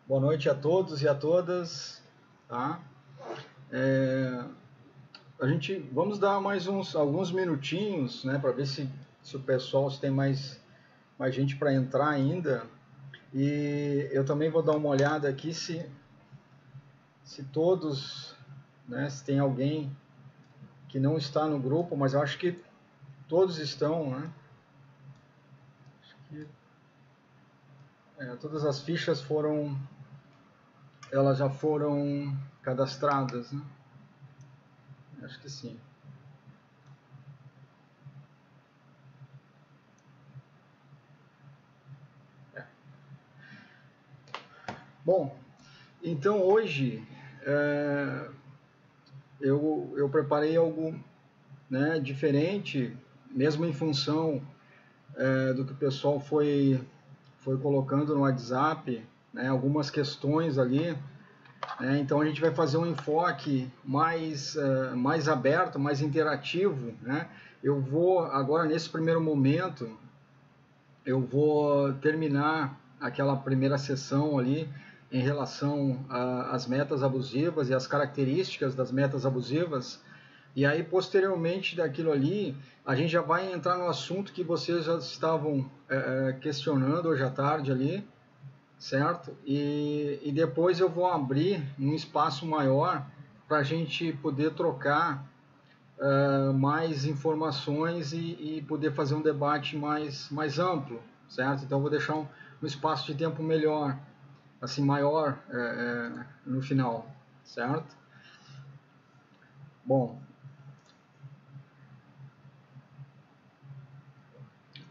Boa noite a todos e a todas. Tá? Vamos dar mais alguns minutinhos, né, para ver se o pessoal se tem mais gente para entrar ainda. E eu também vou dar uma olhada aqui se todos, né, se tem alguém que não está no grupo, mas eu acho que todos estão, né? Acho que todas as fichas elas já foram cadastradas, né? Acho que sim. Bom, então hoje eu preparei algo, né, diferente, mesmo em função do que o pessoal foi colocando no WhatsApp, né, algumas questões ali. Então a gente vai fazer um enfoque mais aberto, mais interativo, né? Eu vou agora, nesse primeiro momento, eu vou terminar aquela primeira sessão ali em relação às metas abusivas e as características das metas abusivas. E aí, posteriormente daquilo ali, a gente já vai entrar no assunto que vocês já estavam questionando hoje à tarde ali, certo? E depois eu vou abrir um espaço maior para a gente poder trocar mais informações e poder fazer um debate mais amplo, certo? Então eu vou deixar um espaço de tempo melhor, assim, maior no final, certo? Bom,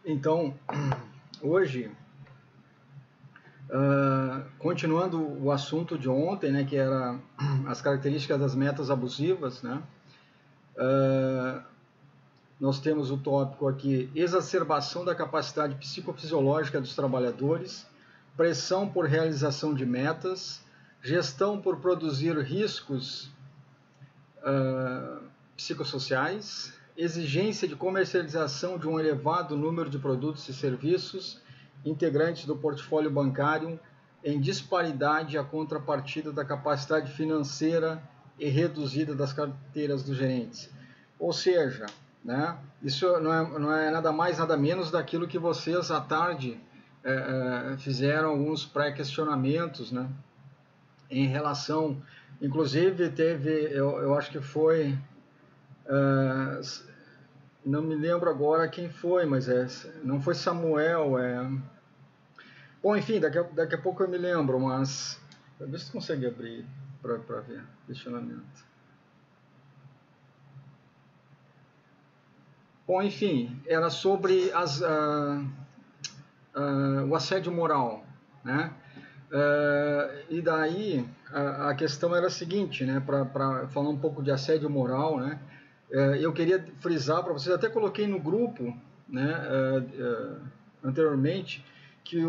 então hoje, continuando o assunto de ontem, né, que era as características das metas abusivas, né? Nós temos o tópico aqui: exacerbação da capacidade psicofisiológica dos trabalhadores, pressão por realização de metas, gestão por produzir riscos psicossociais, exigência de comercialização de um elevado número de produtos e serviços integrantes do portfólio bancário em disparidade à contrapartida da capacidade financeira e reduzida das carteiras dos gerentes. Ou seja, né, isso não é nada mais, nada menos daquilo que vocês à tarde fizeram alguns pré-questionamentos, né, em relação, inclusive teve, eu acho que foi, não me lembro agora quem foi, mas não foi Samuel, bom, enfim, daqui a pouco eu me lembro, mas deixa eu conseguir abrir para ver questionamento. Bom, enfim, era sobre o assédio moral, né? E daí a questão era a seguinte, né? Para falar um pouco de assédio moral, né? Eu queria frisar para vocês, até coloquei no grupo, né? Anteriormente, que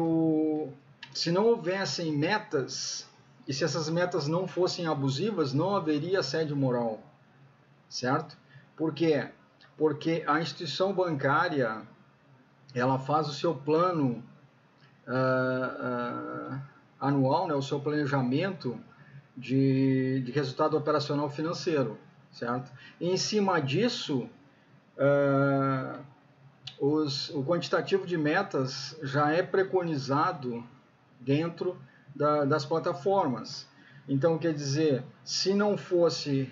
se não houvessem metas e se essas metas não fossem abusivas, não haveria assédio moral, certo? Por quê? Porque a instituição bancária, ela faz o seu plano anual, né, o seu planejamento de resultado operacional financeiro, certo? E em cima disso, o quantitativo de metas já é preconizado dentro das plataformas. Então, quer dizer, se não fosse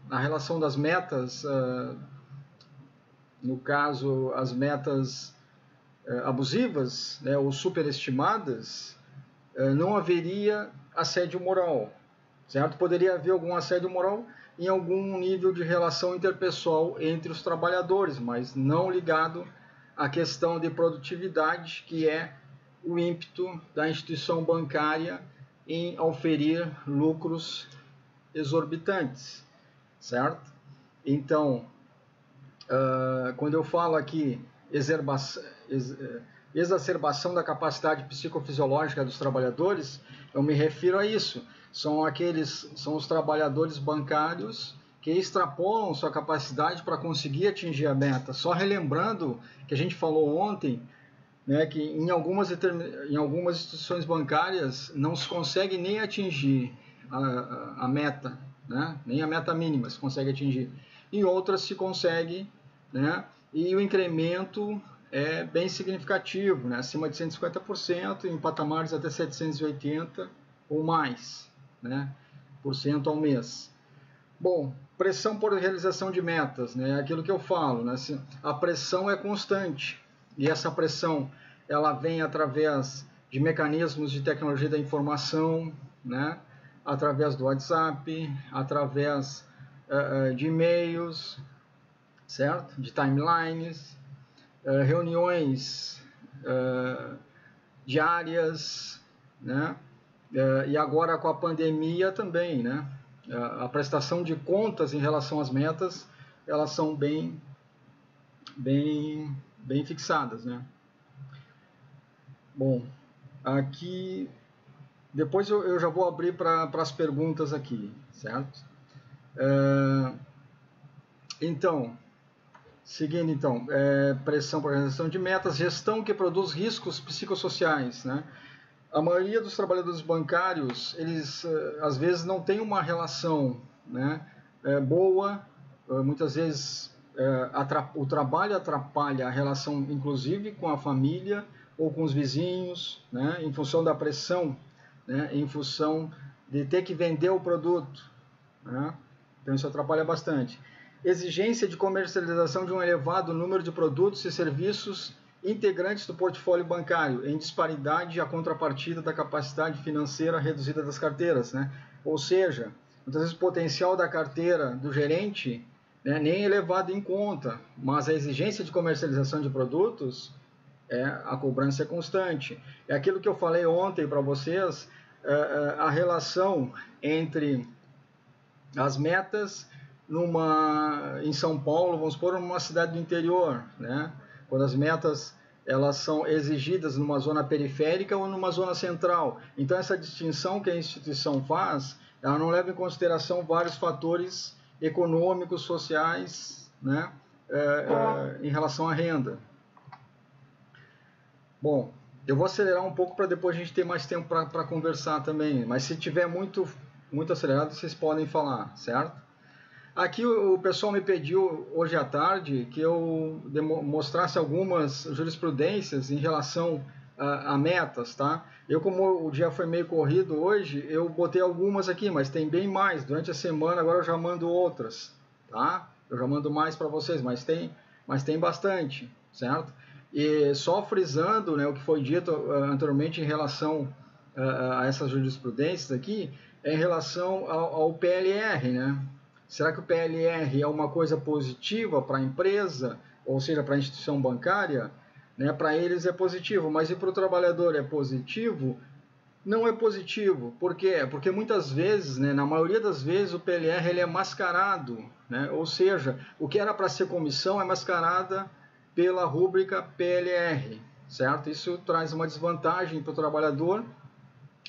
a relação das metas, no caso, as metas abusivas, né, ou superestimadas, não haveria assédio moral, certo? Poderia haver algum assédio moral em algum nível de relação interpessoal entre os trabalhadores, mas não ligado à questão de produtividade, que é o ímpeto da instituição bancária em oferir lucros exorbitantes, certo? Então, quando eu falo aqui exacerbação da capacidade psicofisiológica dos trabalhadores, eu me refiro a isso. São os trabalhadores bancários que extrapolam sua capacidade para conseguir atingir a meta. Só relembrando que a gente falou ontem né, que em algumas instituições bancárias não se consegue nem atingir a meta, né, nem a meta mínima se consegue atingir. Em outras se consegue, né, e o incremento é bem significativo, né, acima de 150%, em patamares até 780% ou mais, né, por cento ao mês. Bom, pressão por realização de metas, né, é aquilo que eu falo, né, assim, a pressão é constante, e essa pressão ela vem através de mecanismos de tecnologia da informação, né, através do WhatsApp, através de e-mails, certo? De timelines, reuniões diárias, né? E agora com a pandemia também, né? A prestação de contas em relação às metas, elas são bem fixadas, né? Bom, aqui depois eu já vou abrir para as perguntas aqui, certo? Então, seguindo então, pressão por realização de metas, gestão que produz riscos psicossociais, né? A maioria dos trabalhadores bancários, eles às vezes não tem uma relação, né, boa, muitas vezes o trabalho atrapalha a relação, inclusive, com a família ou com os vizinhos, né, em função da pressão, né, em função de ter que vender o produto, né, então isso atrapalha bastante. Exigência de comercialização de um elevado número de produtos e serviços integrantes do portfólio bancário, em disparidade à contrapartida da capacidade financeira reduzida das carteiras, né? Ou seja, muitas vezes o potencial da carteira do gerente, né, nem é levado em conta, mas a exigência de comercialização de produtos, a cobrança é constante. É aquilo que eu falei ontem para vocês, a relação entre as metas em São Paulo, vamos supor, numa cidade do interior, né? Quando as metas elas são exigidas numa zona periférica ou numa zona central. Então essa distinção que a instituição faz, ela não leva em consideração vários fatores econômicos, sociais, né? Em relação à renda. Bom, eu vou acelerar um pouco para depois a gente ter mais tempo para conversar também, mas se tiver muito acelerado, vocês podem falar, certo? Aqui o pessoal me pediu hoje à tarde que eu mostrasse algumas jurisprudências em relação a metas, tá? Eu, como o dia foi meio corrido hoje, eu botei algumas aqui, mas tem bem mais. Durante a semana agora eu já mando outras, tá? Eu já mando mais para vocês, mas tem bastante, certo? E só frisando, né, o que foi dito anteriormente em relação a essas jurisprudências aqui, é em relação ao PLR, né? Será que o PLR é uma coisa positiva para a empresa, ou seja, para a instituição bancária? Né? Para eles é positivo, mas e para o trabalhador é positivo? Não é positivo. Por quê? Porque muitas vezes, né, na maioria das vezes, o PLR ele é mascarado. Né? Ou seja, o que era para ser comissão é mascarada pela rúbrica PLR. Certo? Isso traz uma desvantagem para o trabalhador,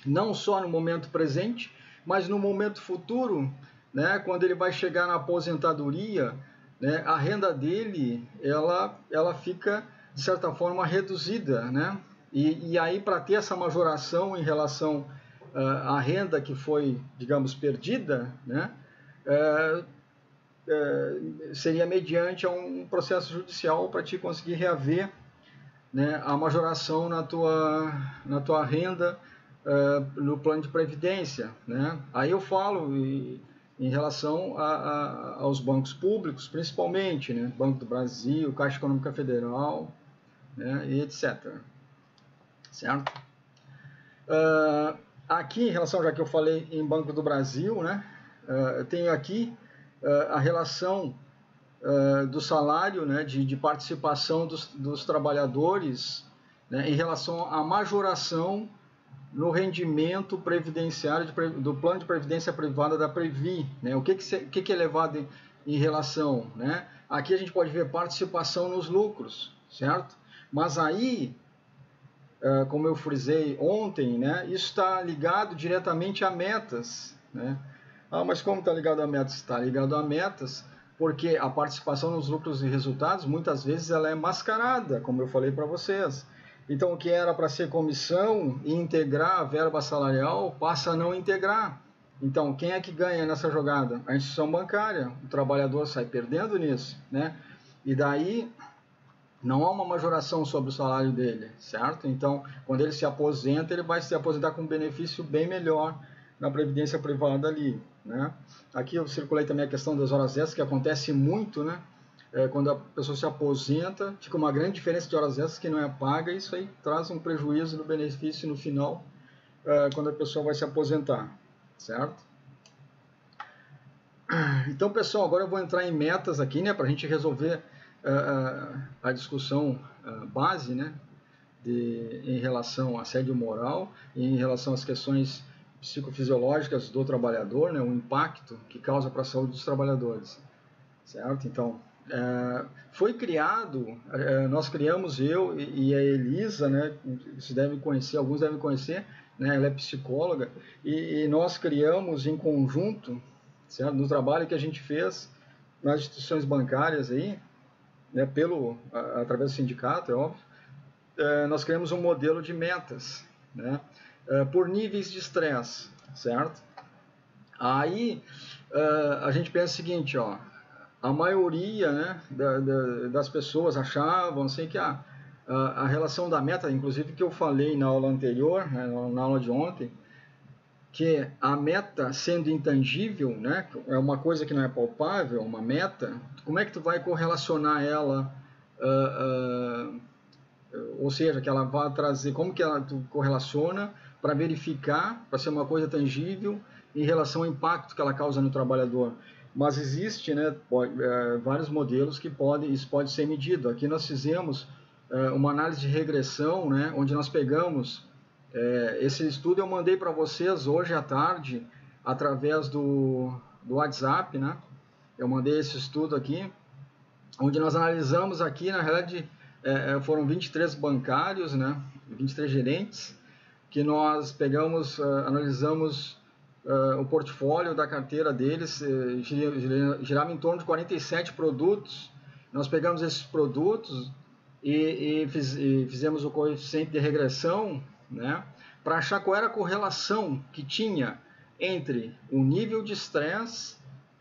não só no momento presente, mas no momento futuro, né, quando ele vai chegar na aposentadoria, né, a renda dele ela fica, de certa forma, reduzida. Né? E aí, para ter essa majoração em relação à renda que foi, digamos, perdida, né, seria mediante a um processo judicial para te conseguir reaver, né, a majoração na tua renda no plano de previdência. Né? Aí eu falo em relação aos bancos públicos, principalmente, né? Banco do Brasil, Caixa Econômica Federal, né? E etc. Certo? Aqui, em relação, já que eu falei em Banco do Brasil, né? Eu tenho aqui a relação do salário, né? de participação dos trabalhadores, né? Em relação à majoração no rendimento previdenciário do plano de previdência privada da Previ. Né? O que é levado em relação? Né? Aqui a gente pode ver participação nos lucros, certo? Mas aí, como eu frisei ontem, né, isso está ligado diretamente a metas. Né? Mas como está ligado a metas? Está ligado a metas porque a participação nos lucros e resultados, muitas vezes, ela é mascarada, como eu falei para vocês. Então, o que era para ser comissão e integrar a verba salarial passa a não integrar. Então, quem é que ganha nessa jogada? A instituição bancária. O trabalhador sai perdendo nisso, né? E daí não há uma majoração sobre o salário dele, certo? Então, quando ele se aposenta, ele vai se aposentar com um benefício bem melhor na previdência privada ali, né? Aqui eu circulei também a questão das horas extras, que acontece muito, né? Quando a pessoa se aposenta, fica uma grande diferença de horas extras que não é paga, e isso aí traz um prejuízo no benefício no final, quando a pessoa vai se aposentar, certo? Então, pessoal, agora eu vou entrar em metas aqui, né, para a gente resolver a discussão base, né, em relação a assédio moral e em relação às questões psicofisiológicas do trabalhador, né, o impacto que causa para a saúde dos trabalhadores, certo? Então, foi criado, nós criamos, eu e a Elisa, né, vocês devem conhecer, alguns devem conhecer, né, ela é psicóloga, e nós criamos em conjunto, certo? No trabalho que a gente fez nas instituições bancárias aí, né, através do sindicato, é óbvio, nós criamos um modelo de metas, né, por níveis de estresse, certo? Aí a gente pensa o seguinte, ó, a maioria, né, das pessoas achavam assim, que a relação da meta, inclusive que eu falei na aula anterior, né, na aula de ontem, que a meta sendo intangível, né, é uma coisa que não é palpável, uma meta, como é que tu vai correlacionar ela, ou seja, que ela vai trazer, como que tu correlaciona para verificar, para ser uma coisa tangível em relação ao impacto que ela causa no trabalhador. Mas existe, né, vários modelos que isso pode ser medido. Aqui nós fizemos uma análise de regressão, né, onde nós pegamos esse estudo, eu mandei para vocês hoje à tarde através do WhatsApp, né? Eu mandei esse estudo aqui, onde nós analisamos aqui, na realidade, foram 23 bancários, né, 23 gerentes, que nós pegamos, analisamos o portfólio da carteira deles, girava em torno de 47 produtos. Nós pegamos esses produtos e fizemos o coeficiente de regressão, né, para achar qual era a correlação que tinha entre o nível de estresse,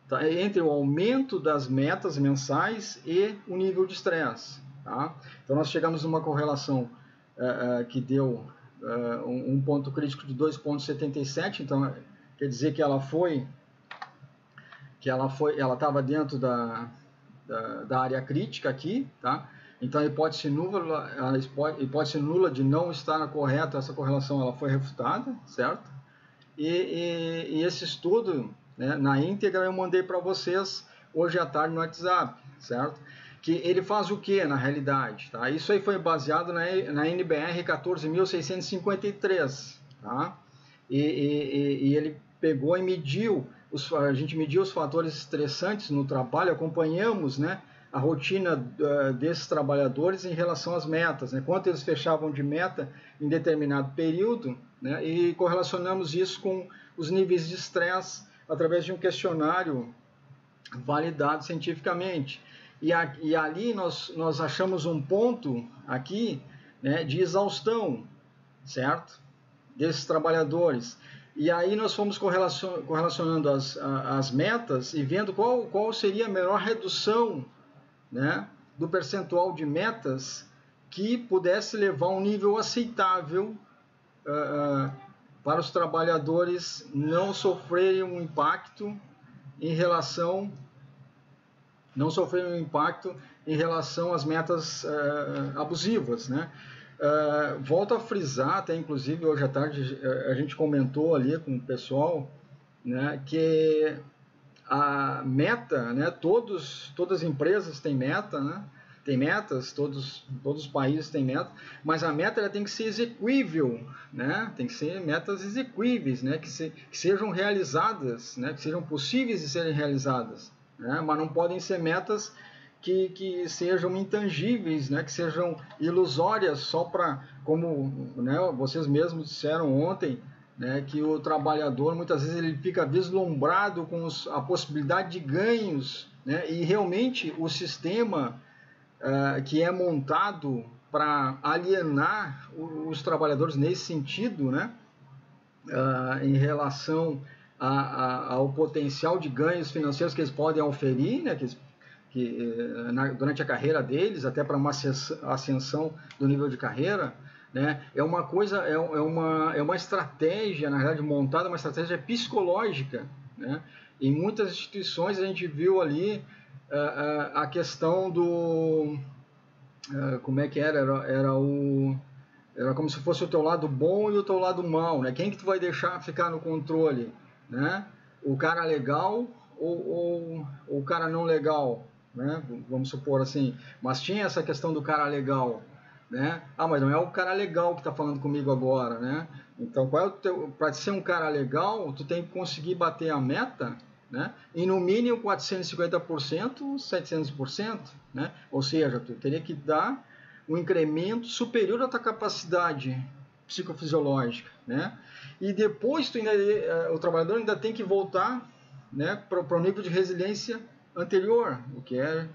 tá, entre o aumento das metas mensais e o nível de estresse. Tá? Então nós chegamos a uma correlação que deu um ponto crítico de 2,77, então quer dizer que ela estava dentro da área crítica aqui, tá? Então a hipótese nula de não estar correta, essa correlação ela foi refutada, certo? E esse estudo, né, na íntegra eu mandei para vocês hoje à tarde no WhatsApp, certo? Que ele faz o que na realidade? Tá? Isso aí foi baseado na NBR 14.653, tá? E ele pegou e mediu, a gente mediu os fatores estressantes no trabalho, acompanhamos, né, a rotina desses trabalhadores em relação às metas, né, quanto eles fechavam de meta em determinado período, né, e correlacionamos isso com os níveis de estresse através de um questionário validado cientificamente. E ali nós achamos um ponto aqui, né, de exaustão, certo? Desses trabalhadores. E aí nós fomos correlacionando as metas e vendo qual seria a melhor redução, né, do percentual de metas que pudesse levar a um nível aceitável para os trabalhadores não sofrerem um impacto em relação às metas abusivas, né? Volto a frisar, até inclusive hoje à tarde a gente comentou ali com o pessoal, né, que a meta, né, todas as empresas têm meta, né, tem metas, todos os países têm meta, mas a meta ela tem que ser exequível, né, tem que ser metas exequíveis, né, que sejam realizadas, né, que sejam possíveis de serem realizadas, né, mas não podem ser metas que sejam intangíveis, né, que sejam ilusórias só para, como, né, vocês mesmos disseram ontem, né, que o trabalhador muitas vezes ele fica vislumbrado com a possibilidade de ganhos, né, e realmente o sistema que é montado para alienar os trabalhadores nesse sentido, né? Em relação ao potencial de ganhos financeiros que eles podem oferir, né? Durante a carreira deles, até para uma ascensão do nível de carreira, né? É uma estratégia, na verdade, montada, uma estratégia psicológica, né? Em muitas instituições a gente viu ali a questão do... como é que era? Era como se fosse o teu lado bom e o teu lado mal, né? Quem que tu vai deixar ficar no controle, né? O cara legal ou o cara não legal, né? Vamos supor assim. Mas tinha essa questão do cara legal, né? Mas não é o cara legal que está falando comigo agora, né? Então, para ser um cara legal, tu tem que conseguir bater a meta, né? E no mínimo 450%, 700%, né? Ou seja, tu teria que dar um incremento superior à tua capacidade psicofisiológica, né? E depois o trabalhador ainda tem que voltar, né, para o nível de resiliência anterior, o que é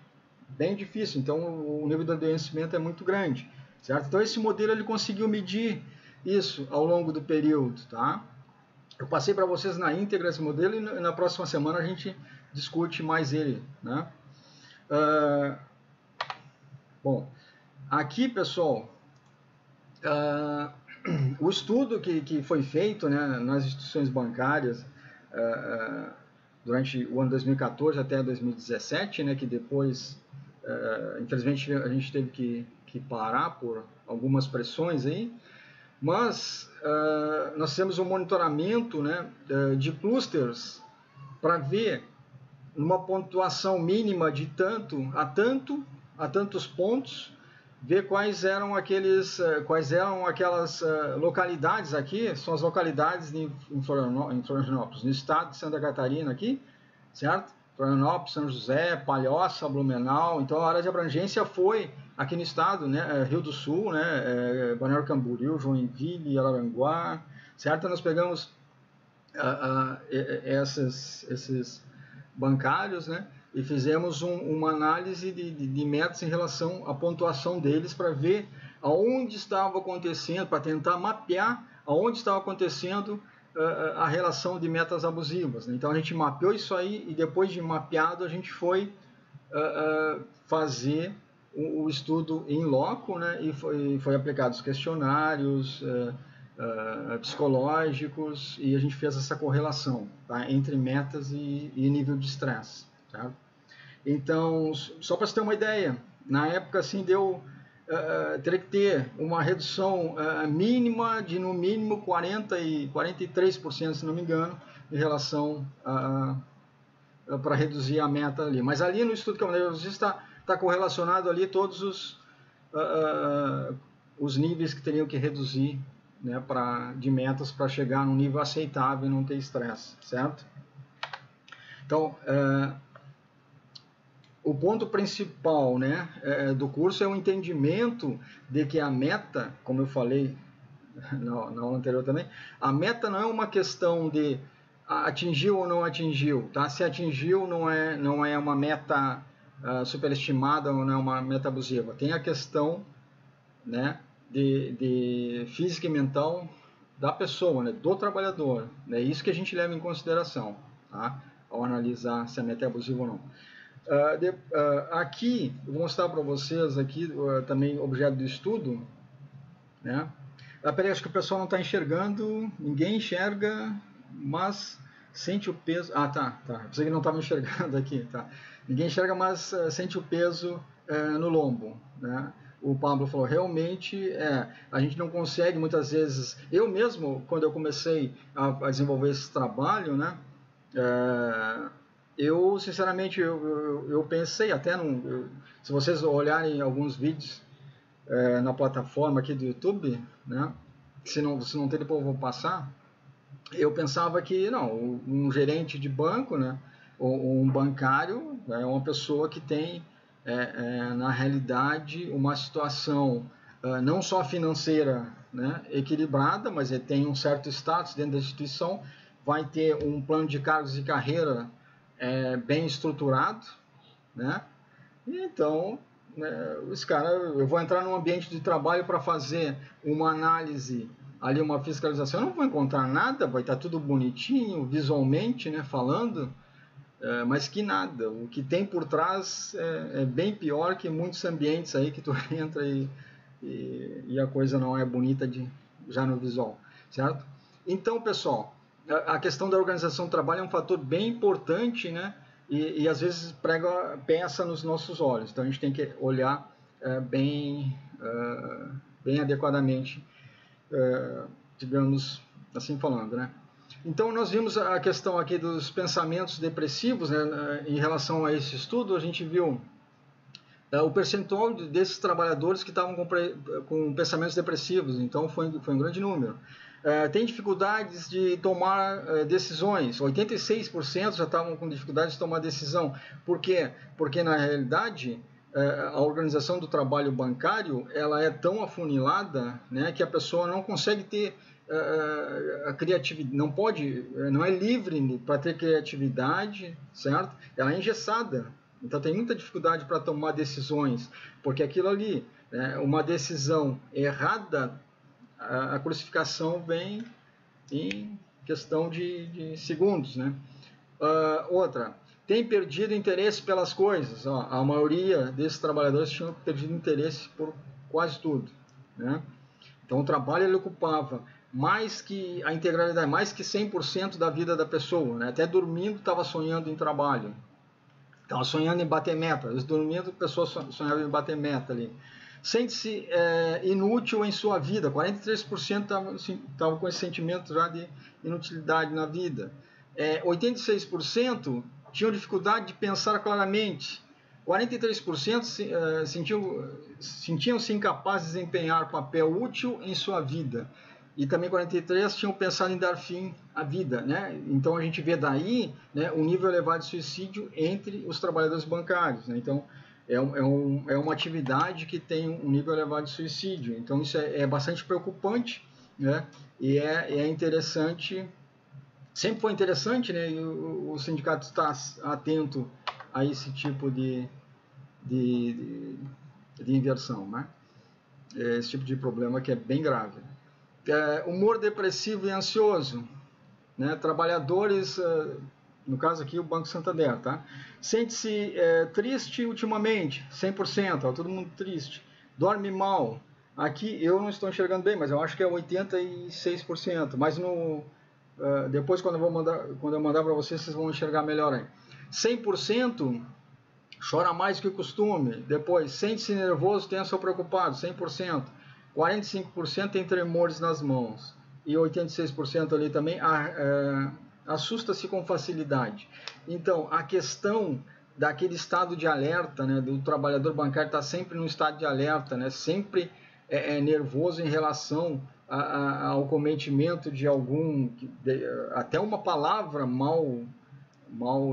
bem difícil. Então o nível de adoecimento é muito grande, certo? Então esse modelo ele conseguiu medir isso ao longo do período, tá? Eu passei para vocês na íntegra esse modelo e na próxima semana a gente discute mais ele, né? Bom, aqui, pessoal, o estudo que foi feito, né, nas instituições bancárias durante o ano 2014 até 2017, né, que depois, infelizmente, a gente teve que parar por algumas pressões aí, mas nós fizemos um monitoramento, né, de clusters para ver uma pontuação mínima de a tantos pontos, ver quais eram aquelas localidades aqui, são as localidades em Florianópolis, no estado de Santa Catarina aqui, certo? Florianópolis, São José, Palhoça, Blumenau. Então a área de abrangência foi aqui no estado, né? Rio do Sul, né? Balneário Camboriú, Joinville, Araranguá, certo? Nós pegamos esses bancários, né? E fizemos uma análise de metas em relação à pontuação deles para ver aonde estava acontecendo, para tentar mapear aonde estava acontecendo a relação de metas abusivas, né? Então a gente mapeou isso aí e depois de mapeado a gente foi fazer o estudo em loco, né? E foi aplicado os questionários psicológicos e a gente fez essa correlação, tá? Entre metas e nível de estresse, tá? Então, só para você ter uma ideia, na época assim teria que ter uma redução mínima de no mínimo 43%, se não me engano, em relação para reduzir a meta ali. Mas ali no estudo que eu está correlacionado ali todos os níveis que teriam que reduzir, né, de metas para chegar num nível aceitável e não ter estresse, certo? Então, o ponto principal, né, do curso é o entendimento de que a meta, como eu falei na aula anterior também, a meta não é uma questão de atingiu ou não atingiu, tá? Se atingiu não é uma meta superestimada ou não é uma meta abusiva. Tem a questão, né, de física e mental da pessoa, né, do trabalhador. É isso que a gente leva em consideração, tá? Ao analisar se a meta é abusiva ou não. Aqui, eu vou mostrar para vocês aqui também objeto de estudo, né? Peraí, acho que o pessoal não está enxergando, ninguém enxerga, mas sente o peso... tá. Você que não estava enxergando aqui, tá? Ninguém enxerga, mas sente o peso no lombo, né? O Pablo falou, realmente, a gente não consegue muitas vezes... Eu mesmo, quando eu comecei a desenvolver esse trabalho, né? Eu, sinceramente, eu pensei até se vocês olharem alguns vídeos na plataforma aqui do YouTube, né? Se não tem, depois eu vou passar. Eu pensava que não, um gerente de banco, né? Ou um bancário é uma pessoa que tem na realidade uma situação não só financeira, né, equilibrada, mas ele tem um certo status dentro da instituição, vai ter um plano de cargos e carreira bem estruturado, né? E então né, esse cara, eu vou entrar num ambiente de trabalho para fazer uma análise, ali uma fiscalização, eu não vou encontrar nada, vai estar tudo bonitinho, visualmente, né, falando, mas que nada, o que tem por trás é bem pior que muitos ambientes aí que tu entra e a coisa não é bonita já no visual, certo? Então, pessoal, a questão da organização do trabalho é um fator bem importante, né? E às vezes pensa nos nossos olhos. Então a gente tem que olhar bem adequadamente, digamos assim falando, né? Então nós vimos a questão aqui dos pensamentos depressivos, né? Em relação a esse estudo, a gente viu o percentual desses trabalhadores que estavam com pensamentos depressivos, então foi um grande número. Tem dificuldades de tomar decisões, 86% já estavam com dificuldade de tomar decisão. Por quê? Porque na realidade a organização do trabalho bancário ela é tão afunilada, né, que a pessoa não consegue ter a criatividade, não é livre para ter criatividade, certo? Ela é engessada. Então tem muita dificuldade para tomar decisões, porque aquilo ali, uma decisão errada, a crucificação vem em questão de segundos, né? Outra, tem perdido interesse pelas coisas. A maioria desses trabalhadores tinham perdido interesse por quase tudo, né? Então o trabalho ele ocupava mais que a integralidade, mais que 100% da vida da pessoa, né? Até dormindo estava sonhando em trabalho. Estava sonhando em bater meta. Dormindo, a pessoa sonhava em bater meta ali. Sente-se inútil em sua vida. 43% estavam com esse sentimento já de inutilidade na vida. 86% tinham dificuldade de pensar claramente. 43% sentiam-se incapazes de desempenhar papel útil em sua vida. E também 43 tinham pensado em dar fim à vida, né? Então a gente vê daí, né, um nível elevado de suicídio entre os trabalhadores bancários, né? Então é uma atividade que tem um nível elevado de suicídio. Então isso é bastante preocupante, né? E é interessante, sempre foi interessante, né? E o sindicato está atento a esse tipo de inversão, né? Esse tipo de problema que é bem grave. Humor depressivo e ansioso, né? Trabalhadores, no caso aqui o Banco Santander, tá? Sente-se triste ultimamente, 100%, todo mundo triste. Dorme mal. Aqui eu não estou enxergando bem, mas eu acho que é 86%. Mas depois quando eu mandar para vocês, vocês vão enxergar melhor aí. 100% chora mais que o costume. Depois, sente-se nervoso, tenso ou preocupado, 100%. 45% tem tremores nas mãos. E 86% ali também assusta-se com facilidade. Então, a questão daquele estado de alerta, né, do trabalhador bancário estar sempre no estado de alerta, né, sempre nervoso em relação ao cometimento de até uma palavra mal,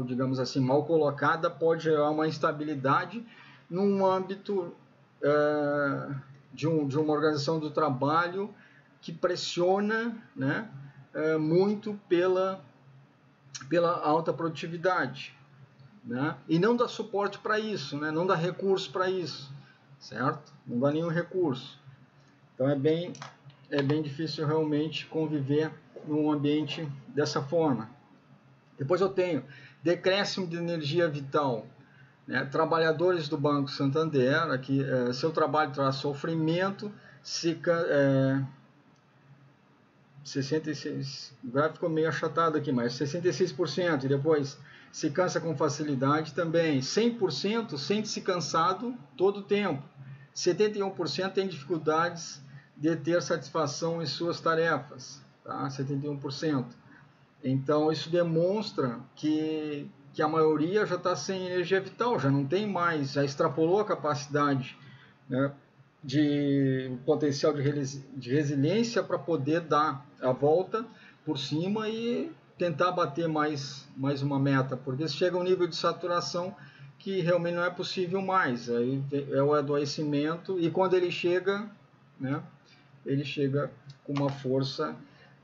digamos assim, mal colocada pode gerar uma instabilidade num âmbito de uma organização do trabalho que pressiona, né, muito pela alta produtividade, né, e não dá suporte para isso, né, não dá recurso para isso, certo? Não dá nenhum recurso. Então é bem difícil realmente conviver num ambiente dessa forma. Depois eu tenho decréscimo de energia vital, né? Trabalhadores do Banco Santander, aqui, seu trabalho traz sofrimento, 66, o gráfico ficou meio achatado aqui, mas 66%, e depois se cansa com facilidade também, 100% sente-se cansado todo o tempo, 71% tem dificuldades de ter satisfação em suas tarefas, tá? 71%. Então isso demonstra que a maioria já está sem energia vital, já não tem mais, já extrapolou a capacidade, né, de potencial de resiliência para poder dar a volta por cima e tentar bater mais uma meta, porque chega um nível de saturação que realmente não é possível mais, aí é o adoecimento, e quando ele chega, né, ele chega com uma força,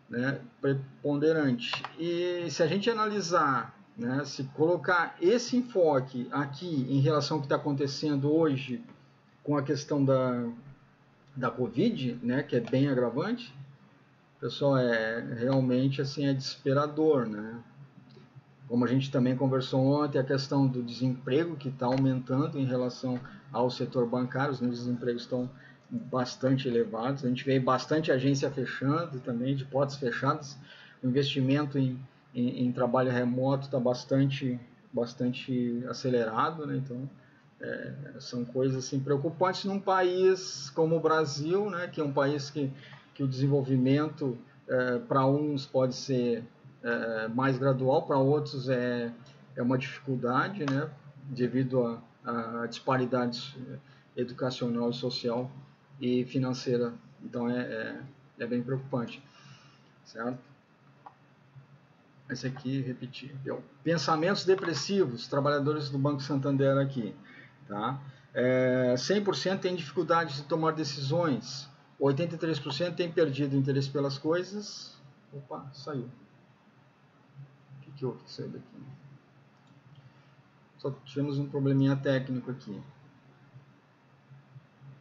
né, preponderante. E se a gente analisar, né, se colocar esse enfoque aqui em relação ao que está acontecendo hoje com a questão da Covid, né, que é bem agravante, pessoal, realmente assim, é desesperador, né? Como a gente também conversou ontem, a questão do desemprego que está aumentando em relação ao setor bancário, os níveis de desemprego estão bastante elevados, a gente vê bastante agência fechando também, de portas fechadas, o investimento em trabalho remoto está bastante acelerado, né? Então são coisas assim, preocupantes num país como o Brasil, né? Que é um país que o desenvolvimento para uns pode ser mais gradual, para outros é uma dificuldade, né? Devido a disparidades educacional, social e financeira. Então é bem preocupante, certo? Esse aqui, repetir. Pensamentos depressivos, trabalhadores do Banco Santander aqui. Tá? 100% tem dificuldade de tomar decisões, 83% tem perdido interesse pelas coisas. Opa, saiu. O que houve que saiu daqui? Só tivemos um probleminha técnico aqui.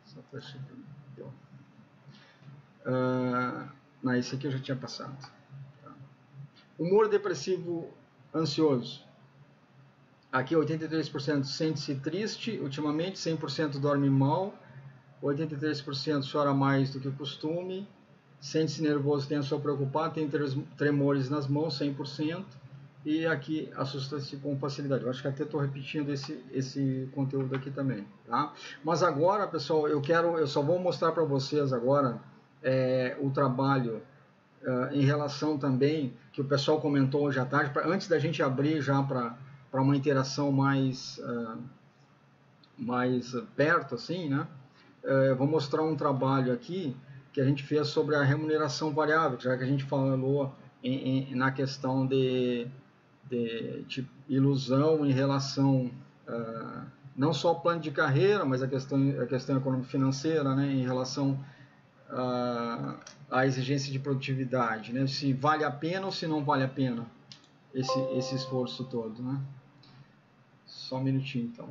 Só para não, esse aqui eu já tinha passado. Tá. Humor depressivo ansioso. Aqui 83% sente-se triste ultimamente, 100% dorme mal, 83% chora mais do que o costume, sente-se nervoso, tenso ou preocupado, tem tremores nas mãos, 100%, e aqui assusta-se com facilidade. Eu acho que até estou repetindo esse conteúdo aqui também, tá? Mas agora, pessoal, eu só vou mostrar para vocês agora o trabalho em relação também, que o pessoal comentou hoje à tarde, antes da gente abrir já para uma interação mais perto, assim, né? Vou mostrar um trabalho aqui que a gente fez sobre a remuneração variável, já que a gente falou na questão de ilusão em relação não só ao plano de carreira, mas a questão econômico-financeira, né, em relação à exigência de produtividade, né, se vale a pena ou se não vale a pena esse esforço todo, né? Só um minutinho, então.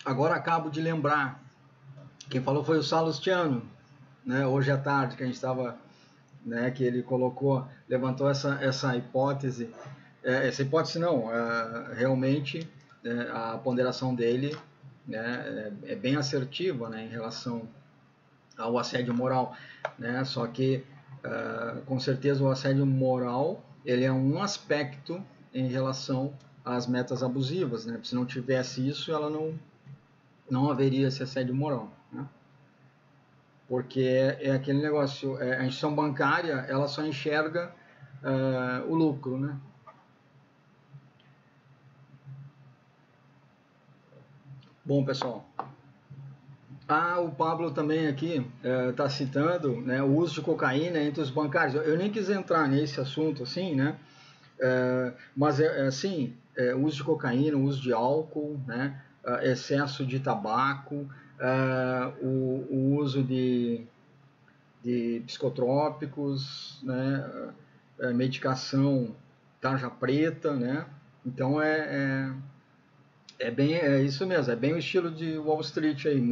Agora acabo de lembrar, quem falou foi o Salustiano, né, hoje à tarde, que a gente estava, né, que ele levantou essa hipótese, essa hipótese não, realmente a ponderação dele, né, é bem assertiva, né, em relação ao assédio moral, né, só que com certeza o assédio moral ele é um aspecto em relação às metas abusivas, né, se não tivesse isso ela não haveria esse assédio moral, né? Porque é aquele negócio, a instituição bancária ela só enxerga o lucro, né? Bom, pessoal, o Pablo também aqui está citando, né, o uso de cocaína entre os bancários. Eu nem quis entrar nesse assunto assim, né? Mas assim, o uso de cocaína, o uso de álcool, né? Excesso de tabaco, o uso de psicotrópicos, né? Medicação tarja preta, né? Então é isso mesmo, é bem o estilo de Wall Street aí,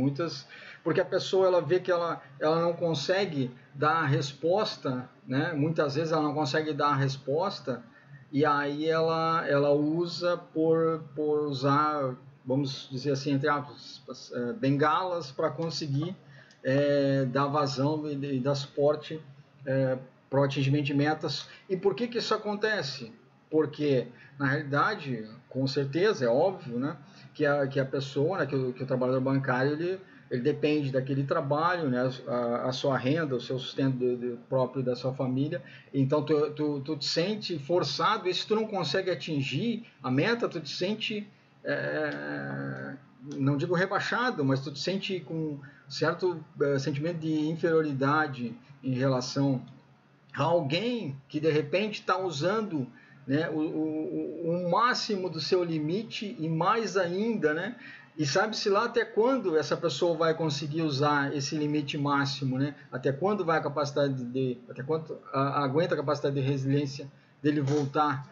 porque a pessoa ela vê que ela não consegue dar a resposta, né? Muitas vezes ela não consegue dar a resposta e aí ela usa por usar, vamos dizer assim, entre aspas, bengalas para conseguir dar vazão e dar suporte para o atingimento de metas. E por que isso acontece? Porque, na realidade, com certeza, é óbvio, né, que a pessoa, né, que o trabalhador bancário, ele depende daquele trabalho, né, a sua renda, o seu sustento próprio da sua família. Então, tu te sente forçado, e se tu não consegue atingir a meta, tu te sente, não digo rebaixado, mas tu te sente com certo sentimento de inferioridade em relação a alguém que, de repente, está usando, né, o máximo do seu limite e mais ainda, né, E sabe-se lá até quando essa pessoa vai conseguir usar esse limite máximo, né? Até quando vai a capacidade até quanto aguenta a capacidade de resiliência dele voltar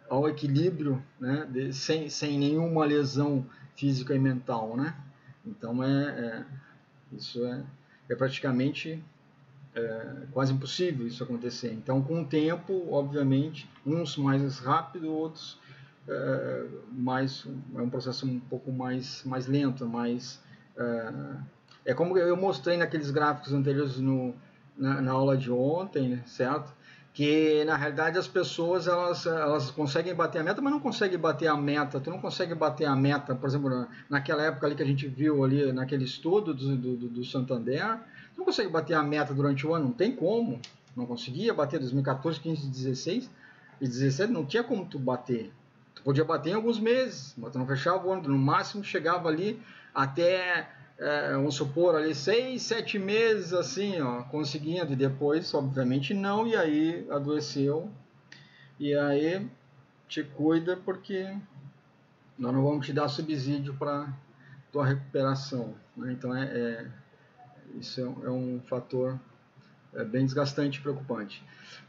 ao equilíbrio, né? Sem nenhuma lesão física e mental, né? Então isso é praticamente quase impossível isso acontecer. Então, com o tempo, obviamente, uns mais rápido, outros é um processo um pouco mais lento, é como eu mostrei naqueles gráficos anteriores na aula de ontem, certo? Que na realidade as pessoas elas conseguem bater a meta, mas não conseguem bater a meta. Tu não consegue bater a meta, por exemplo, naquela época ali que a gente viu ali naquele estudo do Santander, tu não consegue bater a meta durante o ano, não tem como. Não conseguia bater 2014, 15, 16 e 17, não tinha como tu bater. Tu podia bater em alguns meses, mas tu não fechava o ano, no máximo chegava ali até vamos supor ali 6, 7 meses assim, ó, conseguindo, e depois obviamente não, e aí adoeceu, e aí te cuida, porque nós não vamos te dar subsídio para tua recuperação, né? Então isso é um fator bem desgastante e preocupante.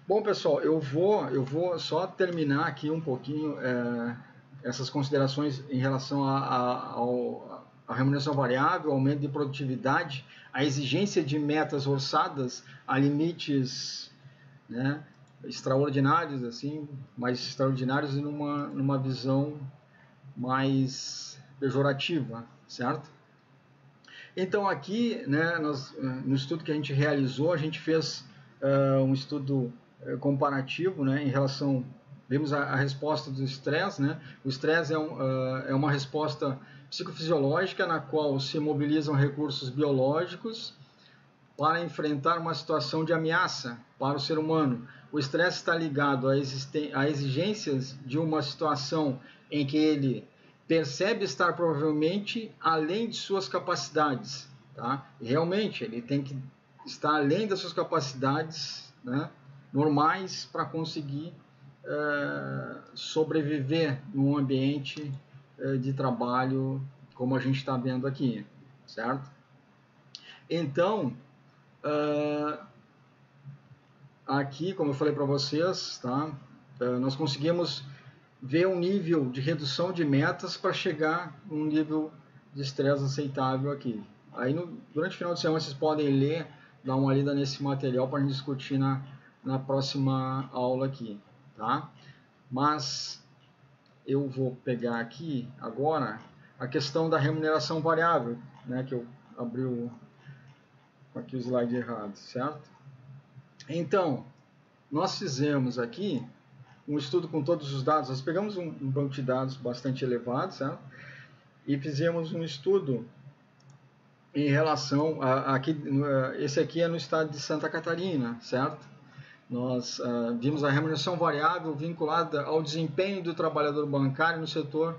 Bom, pessoal, eu vou só terminar aqui um pouquinho essas considerações em relação a remuneração variável, aumento de produtividade, a exigência de metas orçadas a limites, né, extraordinários, assim, mais extraordinários e numa visão mais pejorativa, certo? Então aqui, né, no estudo que a gente realizou, a gente fez um estudo comparativo, né, em relação, vimos a resposta do estresse, né? O estresse é uma resposta psicofisiológica na qual se mobilizam recursos biológicos para enfrentar uma situação de ameaça para o ser humano. O estresse está ligado a exigências de uma situação em que ele percebe estar provavelmente além de suas capacidades, tá? E realmente ele tem que estar além das suas capacidades, né, normais para conseguir sobreviver num ambiente de trabalho como a gente está vendo aqui, certo? Então, aqui, como eu falei para vocês, tá? Nós conseguimos ver um nível de redução de metas para chegar num nível de estresse aceitável aqui. Aí durante o final de semana vocês podem ler, dar uma lida nesse material para a gente discutir na próxima aula aqui, tá? Mas eu vou pegar aqui agora a questão da remuneração variável, né, que eu abri aqui o slide errado, certo? Então, nós fizemos aqui um estudo com todos os dados. Nós pegamos um banco de dados bastante elevado, certo? E fizemos um estudo em relação esse aqui é no estado de Santa Catarina, certo? Nós vimos a remuneração variável vinculada ao desempenho do trabalhador bancário no setor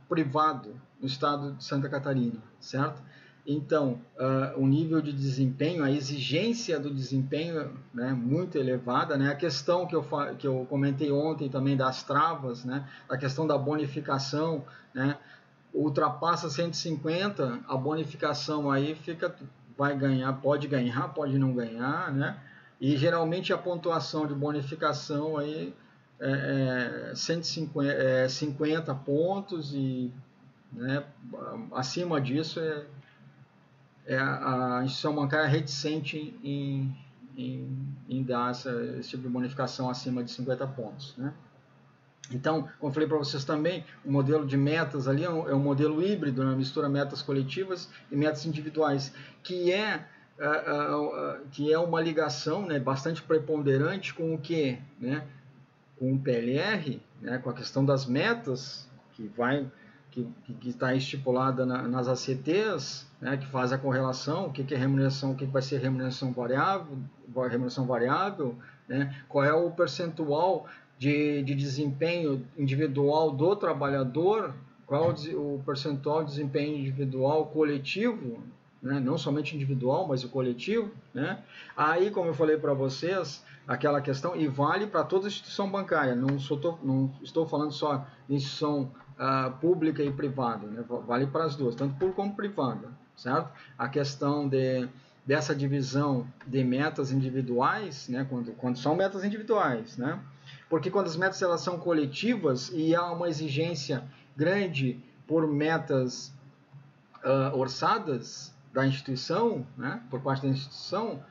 privado no estado de Santa Catarina, certo? Então, o nível de desempenho, a exigência do desempenho, né, muito elevada, né? A questão que eu comentei ontem também das travas, né? A questão da bonificação, né? Ultrapassa 150, a bonificação aí vai ganhar, pode não ganhar, né? E geralmente a pontuação de bonificação aí 50 pontos e, né, acima disso a instituição bancária reticente em dar esse tipo de bonificação acima de 50 pontos, né? Então, como eu falei para vocês também, o modelo de metas ali é um modelo híbrido, né? Mistura metas coletivas e metas individuais, que é uma ligação, né, bastante preponderante com o quê? Né? Com o PLR, né, com a questão das metas, que está estipulada nas ACTs, né, que faz a correlação, o que é remuneração, o que vai ser remuneração variável, né, qual é o percentual de desempenho individual do trabalhador, qual o percentual de desempenho individual coletivo, né, não somente individual, mas o coletivo, né? Aí, como eu falei para vocês, aquela questão, e vale para toda instituição bancária, não estou falando só de instituição pública e privada, né? Vale para as duas, tanto pública como privada, certo? A questão dessa divisão de metas individuais, né? Quando são metas individuais, né? Porque quando as metas elas são coletivas e há uma exigência grande por metas orçadas da instituição, né? Por parte da instituição,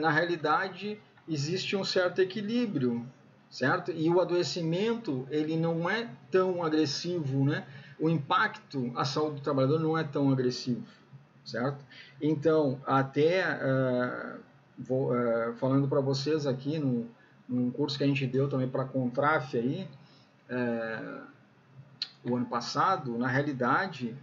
na realidade existe um certo equilíbrio, certo? E o adoecimento ele não é tão agressivo, né? O impacto à saúde do trabalhador não é tão agressivo, certo? Então, até falando para vocês aqui num curso que a gente deu também para a Contraf aí, o ano passado, na realidade,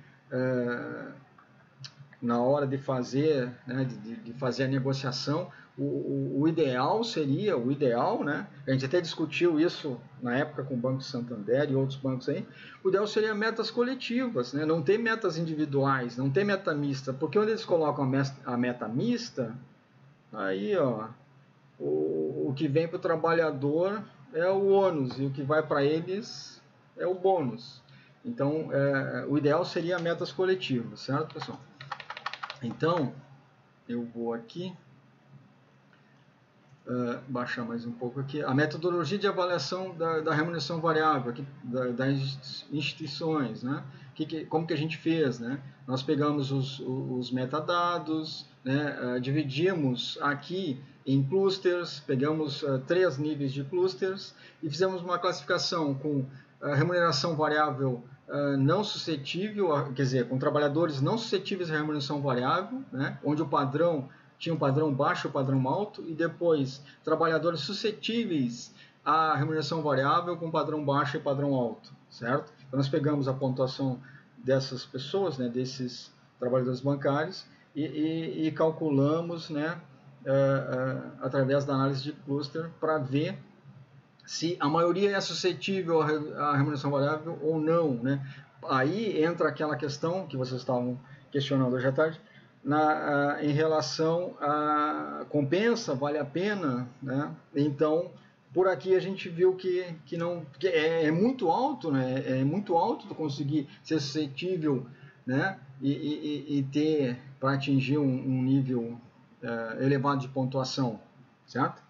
na hora de fazer, né, de fazer a negociação, o ideal seria, né, a gente até discutiu isso na época com o Banco Santander e outros bancos aí, o ideal seria metas coletivas, né, não ter metas individuais, não ter meta mista, porque onde eles colocam a meta mista, aí ó, o que vem para o trabalhador é o ônus e o que vai para eles é o bônus. Então, o ideal seria metas coletivas, certo, pessoal? Então, eu vou aqui baixar mais um pouco aqui. A metodologia de avaliação da remuneração variável aqui, das instituições, né? Como que a gente fez, né? Nós pegamos os metadados, né? Dividimos aqui em clusters, pegamos 3 níveis de clusters e fizemos uma classificação com remuneração variável não suscetível, quer dizer, com trabalhadores não suscetíveis à remuneração variável, né? Onde o padrão tinha um padrão baixo e um padrão alto, e depois trabalhadores suscetíveis à remuneração variável com padrão baixo e padrão alto, certo? Então nós pegamos a pontuação dessas pessoas, né, desses trabalhadores bancários, e calculamos, né, através da análise de cluster para ver se a maioria é suscetível à remuneração variável ou não, né? Aí entra aquela questão que vocês estavam questionando hoje à tarde, em relação a compensa, vale a pena, né? Então, por aqui a gente viu que é muito alto, né? É muito alto conseguir ser suscetível, né? E ter para atingir um nível elevado de pontuação, certo?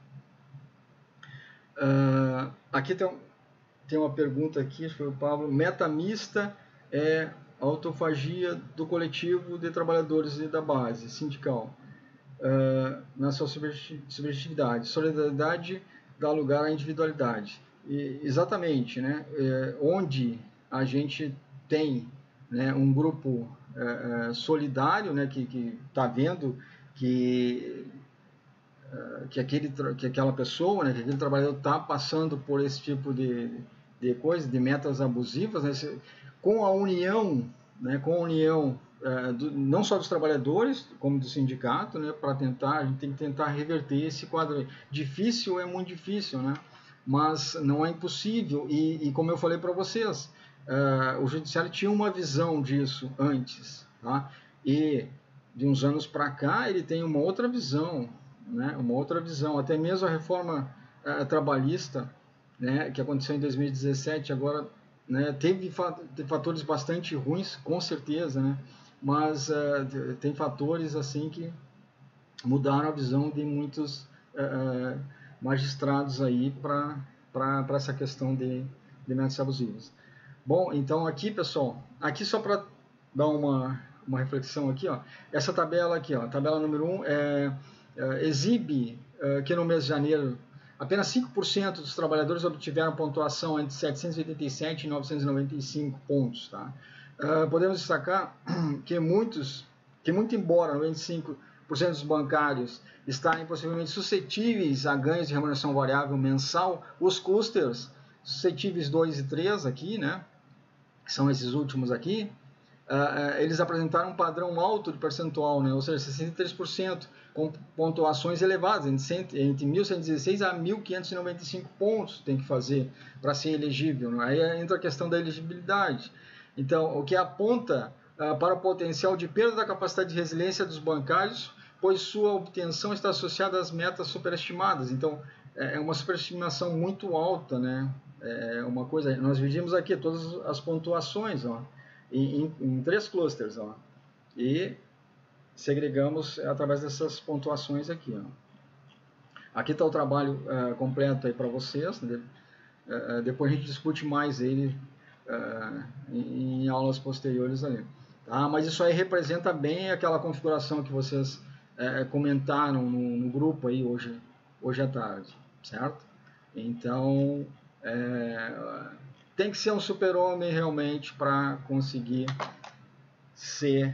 Aqui tem uma pergunta aqui, foi o Pablo. Meta mista é autofagia do coletivo de trabalhadores e da base sindical, na sua subjetividade. Solidariedade dá lugar à individualidade. Exatamente, né? Onde a gente tem, né, um grupo solidário, né, que está vendo que aquela pessoa, né, que aquele trabalhador está passando por esse tipo de coisa, de metas abusivas, né, com a união, né, não só dos trabalhadores, como do sindicato, né, a gente tem que tentar reverter esse quadro. Difícil, é muito difícil, né, mas não é impossível, e como eu falei para vocês, o judiciário tinha uma visão disso antes, tá? E de uns anos para cá ele tem uma outra visão, né? Uma outra visão. Até mesmo a reforma trabalhista, né, que aconteceu em 2017, agora, né, teve fatores bastante ruins, com certeza, né? Mas tem fatores assim que mudaram a visão de muitos magistrados aí para essa questão de metas abusivas. Bom, então aqui, pessoal, aqui só para dar uma reflexão aqui, ó, essa tabela aqui, ó, tabela número 1 exibe que no mês de janeiro apenas 5% dos trabalhadores obtiveram pontuação entre 787 e 995 pontos, tá? Podemos destacar que muito embora 95% dos bancários estarem possivelmente suscetíveis a ganhos de remuneração variável mensal, os clusters suscetíveis 2 e 3 aqui, né, que são esses últimos aqui, eles apresentaram um padrão alto de percentual, né, ou seja, 63%, com pontuações elevadas, entre 1.116 a 1.595 pontos tem que fazer para ser elegível, né? Aí entra a questão da elegibilidade. Então, o que aponta para o potencial de perda da capacidade de resiliência dos bancários, pois sua obtenção está associada às metas superestimadas. Então, é uma superestimação muito alta, né? uma coisa, nós dividimos aqui todas as pontuações, ó, em 3 clusters, ó, e segregamos através dessas pontuações aqui, ó. Aqui está o trabalho completo aí para vocês, né? Depois a gente discute mais ele em aulas posteriores ali. Tá? Mas isso aí representa bem aquela configuração que vocês comentaram no grupo aí hoje à tarde, certo? Então, tem que ser um super-homem realmente para conseguir se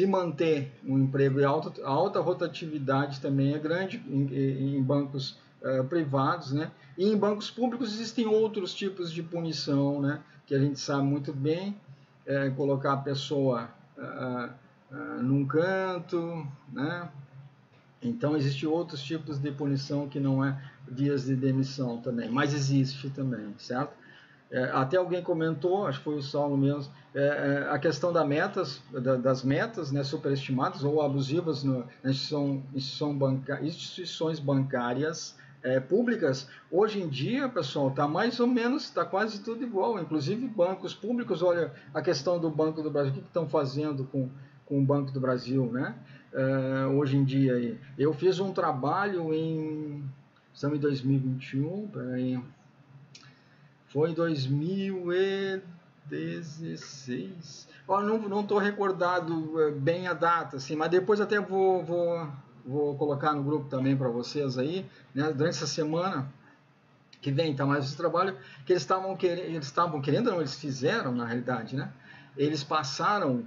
manter um emprego. E a alta rotatividade também é grande em bancos privados, né? E em bancos públicos existem outros tipos de punição, né? Que a gente sabe muito bem, colocar a pessoa num canto, né? Então existem outros tipos de punição que não é dias de demissão também, mas existe também, certo? Até alguém comentou, acho que foi o Saulo mesmo, a questão das metas, né, superestimadas ou abusivas nas instituições bancárias públicas. Hoje em dia, pessoal, está mais ou menos, está quase tudo igual, inclusive bancos públicos. Olha a questão do Banco do Brasil, o que estão fazendo com o Banco do Brasil, né? Hoje em dia. Aí. Eu fiz um trabalho estamos em 2021, peraí, foi em 2016. Não estou recordado bem a data, assim, mas depois até vou colocar no grupo também para vocês aí, né, durante essa semana que vem, tá mais esse trabalho que eles estavam querendo, não, eles fizeram na realidade, né? Eles passaram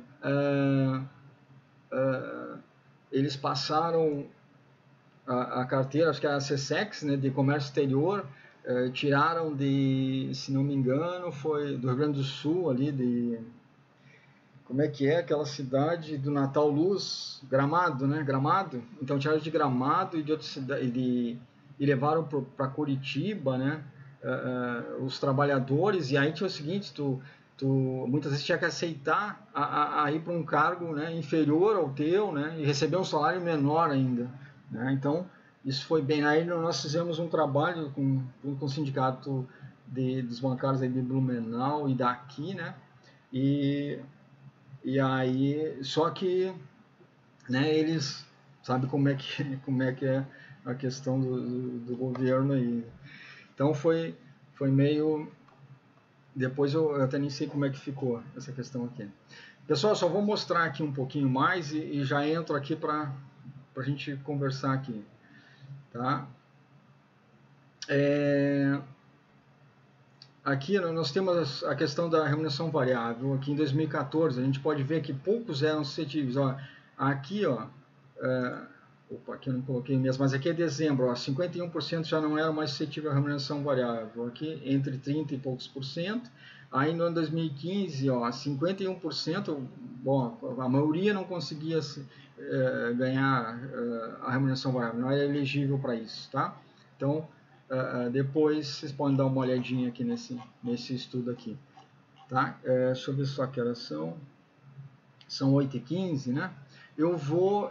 a carteira, acho que é a CSEX, né, de comércio exterior. Tiraram se não me engano, foi do Rio Grande do Sul, ali como é que é aquela cidade do Natal Luz, Gramado, né? Gramado. Então tiraram de Gramado e de outra cidade, e levaram para Curitiba, né? Os trabalhadores, e aí tinha o seguinte, tu muitas vezes tinha que aceitar a ir para um cargo, né, inferior ao teu, né, e receber um salário menor ainda, né? Então isso foi bem. Aí nós fizemos um trabalho com o sindicato dos bancários aí de Blumenau e daqui, né? E aí, só que, né, eles sabem como é que é a questão do governo aí. Então foi meio. Depois eu até nem sei como é que ficou essa questão aqui. Pessoal, só vou mostrar aqui um pouquinho mais e já entro aqui para a gente conversar aqui. Tá? Aqui nós temos a questão da remuneração variável. Aqui em 2014 a gente pode ver que poucos eram suscetíveis. Ó, aqui, ó, aqui eu não coloquei mesmo, mas aqui é dezembro, ó, 51% já não era mais suscetível à remuneração variável. Aqui entre 30 e poucos por cento. Aí no ano 2015, ó, 51%, bom, a maioria não conseguia ganhar a remuneração variável, não era elegível para isso, tá? Então, depois vocês podem dar uma olhadinha aqui nesse estudo aqui, tá? Deixa eu ver só que horas são 8h15, né? Eu vou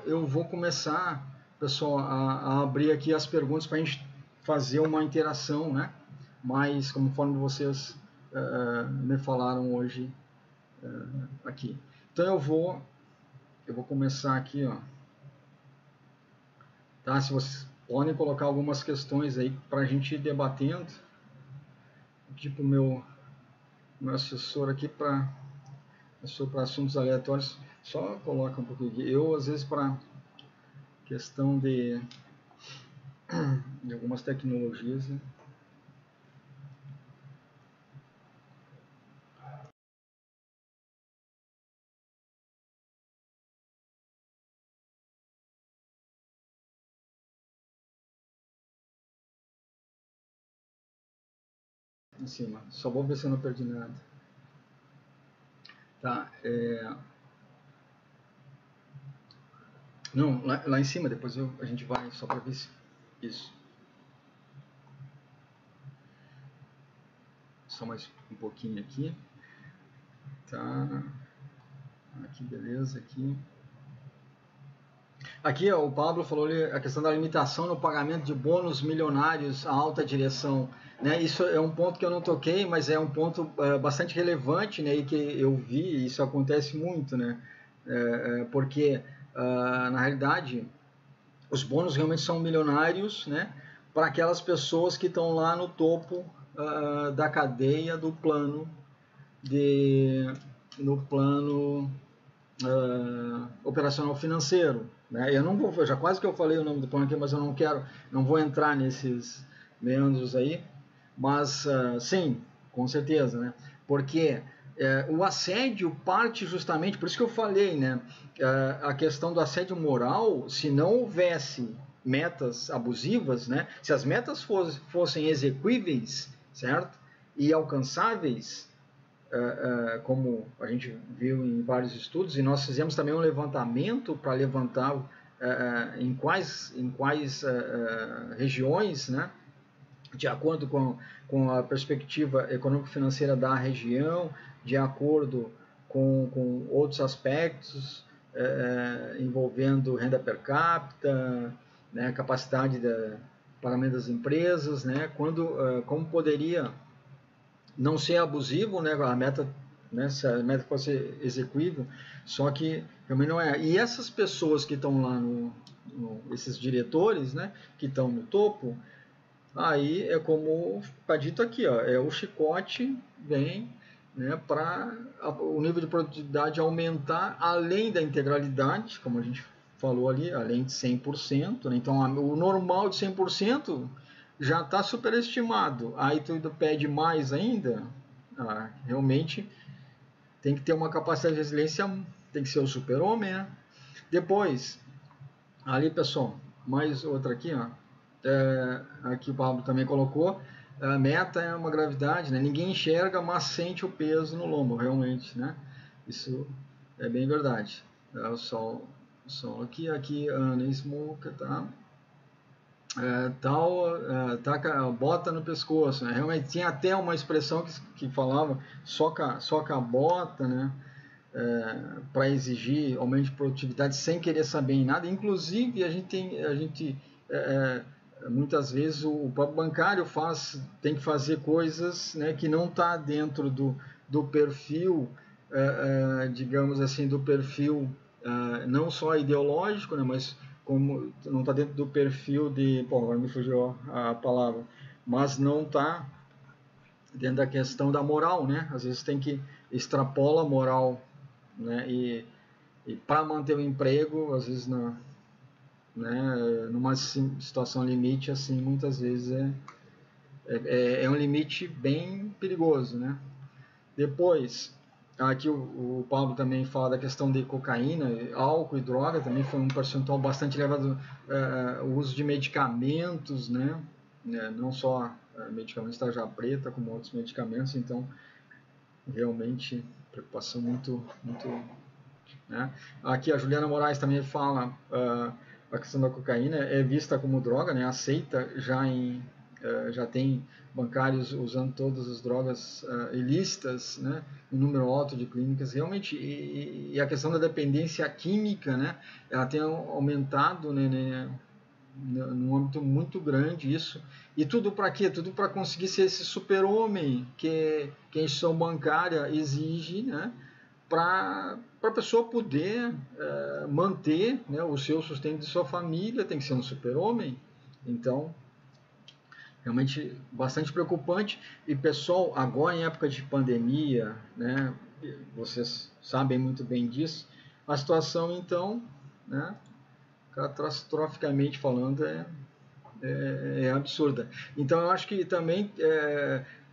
começar, pessoal, a abrir aqui as perguntas para a gente fazer uma interação, né? Mas conforme vocês me falaram hoje aqui. Então eu vou começar aqui, ó. Tá? Se vocês podem colocar algumas questões aí para a gente ir debatendo. Tipo meu assessor aqui para assuntos aleatórios, só coloca um pouquinho aqui. Eu às vezes para questão de algumas tecnologias, né? Em cima. Só vou ver se eu não perdi nada. Tá. Não, lá em cima, depois a gente vai só para ver se. Isso. Só mais um pouquinho aqui. Tá. Aqui, beleza, aqui. Aqui, ó, o Pablo falou ali a questão da limitação no pagamento de bônus milionários à alta direção. né, isso é um ponto que eu não toquei, mas é um ponto bastante relevante, né, e que eu vi, e isso acontece muito, né, porque na realidade os bônus realmente são milionários, né, para aquelas pessoas que estão lá no topo da cadeia do plano no plano operacional financeiro, né? Eu não vou, já quase que eu falei o nome do plano aqui, mas eu não vou entrar nesses meandros aí, mas sim, com certeza, né? Porque o assédio parte justamente, por isso que eu falei, né? A questão do assédio moral, se não houvesse metas abusivas, né? Se as metas fossem exequíveis, certo? E alcançáveis, como a gente viu em vários estudos, e nós fizemos também um levantamento para levantar em quais regiões, né, de acordo com a perspectiva econômico-financeira da região, de acordo com outros aspectos envolvendo renda per capita, né, capacidade de pagamento das empresas, né, como poderia não ser abusivo, né, a meta, né, se a meta fosse execuível, só que realmente não é. E essas pessoas que estão lá esses diretores, né, que estão no topo, aí é como está dito aqui, ó, o chicote vem, né, para o nível de produtividade aumentar além da integralidade, como a gente falou ali, além de 100%, né, então o normal de 100% já está superestimado, aí tu pede mais ainda, realmente tem que ter uma capacidade de resiliência, tem que ser o super-homem, né? Depois, ali pessoal, mais outra aqui, ó, aqui o Pablo também colocou, a meta é uma gravidade, né? Ninguém enxerga, mas sente o peso no lombo, realmente, né? Isso é bem verdade. O sol aqui, Ana Smoke, tá? Taca bota no pescoço, né? Realmente tinha até uma expressão que falava soca a bota, né? Para exigir aumento de produtividade sem querer saber em nada. Inclusive a gente muitas vezes o próprio bancário tem que fazer coisas, né, que não está dentro do perfil, digamos assim, do perfil não só ideológico, né, mas como não está dentro do perfil de, pô, agora me fugiu a palavra, mas não está dentro da questão da moral, né? Às vezes tem que extrapola a moral, né? E para manter o emprego, às vezes numa situação limite assim, muitas vezes é um limite bem perigoso, né? Depois, aqui o Paulo também fala da questão de cocaína, álcool e droga, também foi um percentual bastante elevado, o uso de medicamentos, né? Não só medicamentos tarja preta, como outros medicamentos, então realmente preocupação muito, muito, né? Aqui a Juliana Moraes também fala a questão da cocaína é vista como droga, né? Aceita já tem bancários usando todas as drogas ilícitas, né? Um número alto de clínicas realmente, e a questão da dependência química, né? Ela tem aumentado, né, num âmbito muito grande isso, e tudo para quê? Tudo para conseguir ser esse super-homem que a instituição bancária exige, né? Para a pessoa poder manter, né, o seu sustento de sua família, tem que ser um super-homem. Então, realmente bastante preocupante. E pessoal, agora em época de pandemia, né, vocês sabem muito bem disso, a situação então, né, catastroficamente falando, é absurda. Então eu acho que também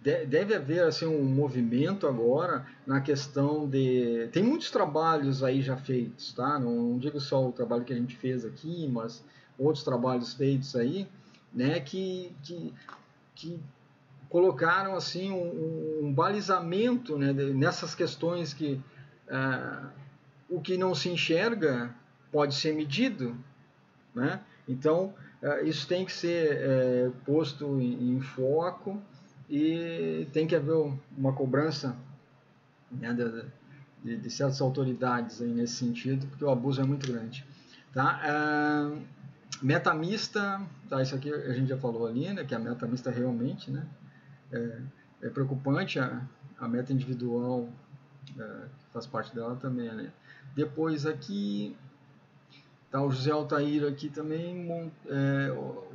deve haver assim, um movimento agora na questão de... Tem muitos trabalhos aí já feitos, tá? Não digo só o trabalho que a gente fez aqui, mas outros trabalhos feitos aí, né, que colocaram assim um balizamento, né, nessas questões que o que não se enxerga pode ser medido, né? Então isso tem que ser posto em foco e tem que haver uma cobrança, né, de certas autoridades aí nesse sentido, porque o abuso é muito grande, tá? Meta mista, tá, isso aqui a gente já falou ali, né, que a meta mista realmente, né, é preocupante, a meta individual faz parte dela também, né? Depois aqui tá o José Altair aqui também,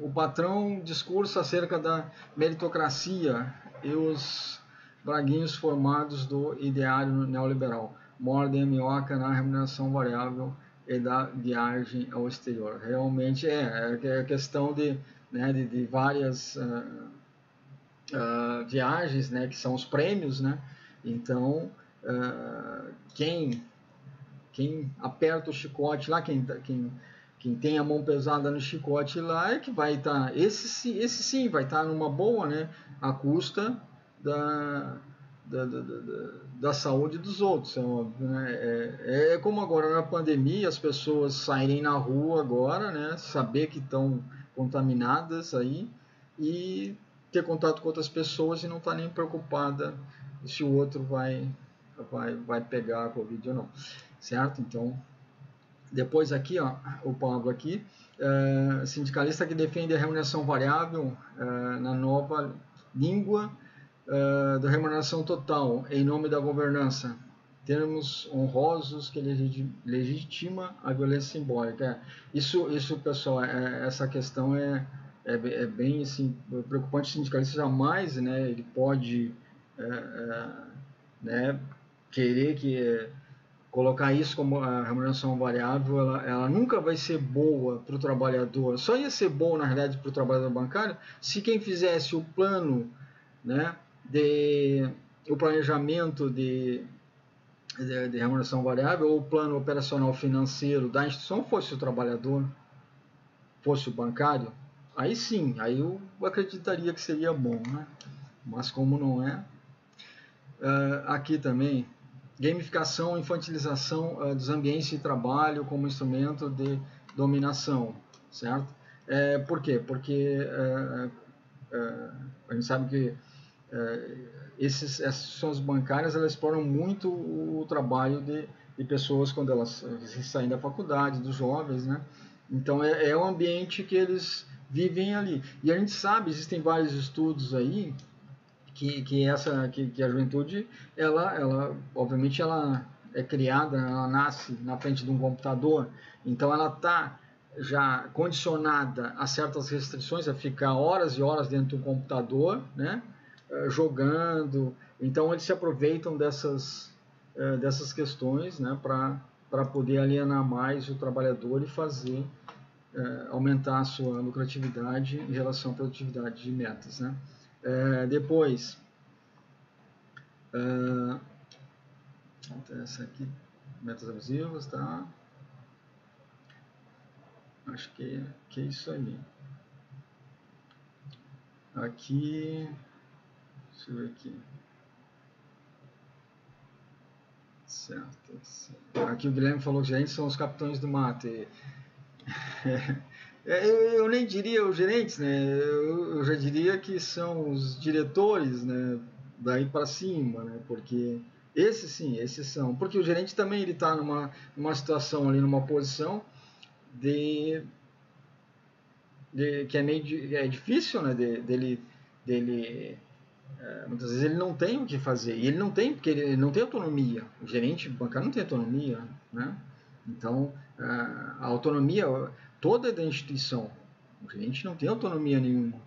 o patrão discurso acerca da meritocracia e os braguinhos formados do ideário neoliberal, mordem a minhoca na remuneração variável e da viagem ao exterior. Realmente é questão de várias viagens, né, que são os prêmios, né? Então, quem aperta o chicote lá, quem tem a mão pesada no chicote lá é que vai estar, esse sim vai estar numa boa, né, à custa da saúde dos outros, é óbvio, né? É como agora na pandemia, as pessoas saírem na rua agora, né, saber que estão contaminadas aí e ter contato com outras pessoas e não estar nem preocupada se o outro vai pegar a Covid ou não, certo? Então, depois aqui, ó, o Pablo aqui, sindicalista que defende a remuneração variável na nova língua da remuneração total, em nome da governança, termos honrosos que legitima a violência simbólica. Isso pessoal, essa questão é bem assim, preocupante. O sindicalista jamais, né, ele pode né, querer colocar isso como a remuneração variável, ela nunca vai ser boa para o trabalhador. Só ia ser boa, na realidade, para o trabalhador bancário se quem fizesse o plano, né, o planejamento de remuneração variável ou o plano operacional financeiro da instituição fosse o trabalhador, fosse o bancário. Aí sim, aí eu acreditaria que seria bom, né? Mas como não é, aqui também, gamificação, infantilização dos ambientes de trabalho como instrumento de dominação, certo? Por quê? Porque a gente sabe que essas instituições bancárias, elas exploram muito o trabalho de pessoas quando elas saem da faculdade, dos jovens, né? Então é um ambiente que eles vivem ali. E a gente sabe, existem vários estudos aí que a juventude, ela obviamente ela é criada, ela nasce na frente de um computador, então ela está já condicionada a certas restrições, a ficar horas e horas dentro do computador, né, jogando. Então eles se aproveitam dessas questões, né, para poder alienar mais o trabalhador e fazer aumentar a sua lucratividade em relação à produtividade de metas, né? Depois, essa aqui, metas abusivas, tá? Acho que é isso aí. Aqui, deixa eu ver aqui. Certo. Aqui o Guilherme falou que gerentes são os capitães do mato. Eu nem diria os gerentes, né? Eu já diria que são os diretores, né? Daí para cima, né? Porque esses são. Porque o gerente também ele está numa situação ali, numa posição que é meio difícil, né? Dele muitas vezes ele não tem o que fazer. E ele não tem, porque ele não tem autonomia. O gerente bancário não tem autonomia, né? Então, a autonomia toda é da instituição. O gerente não tem autonomia nenhuma,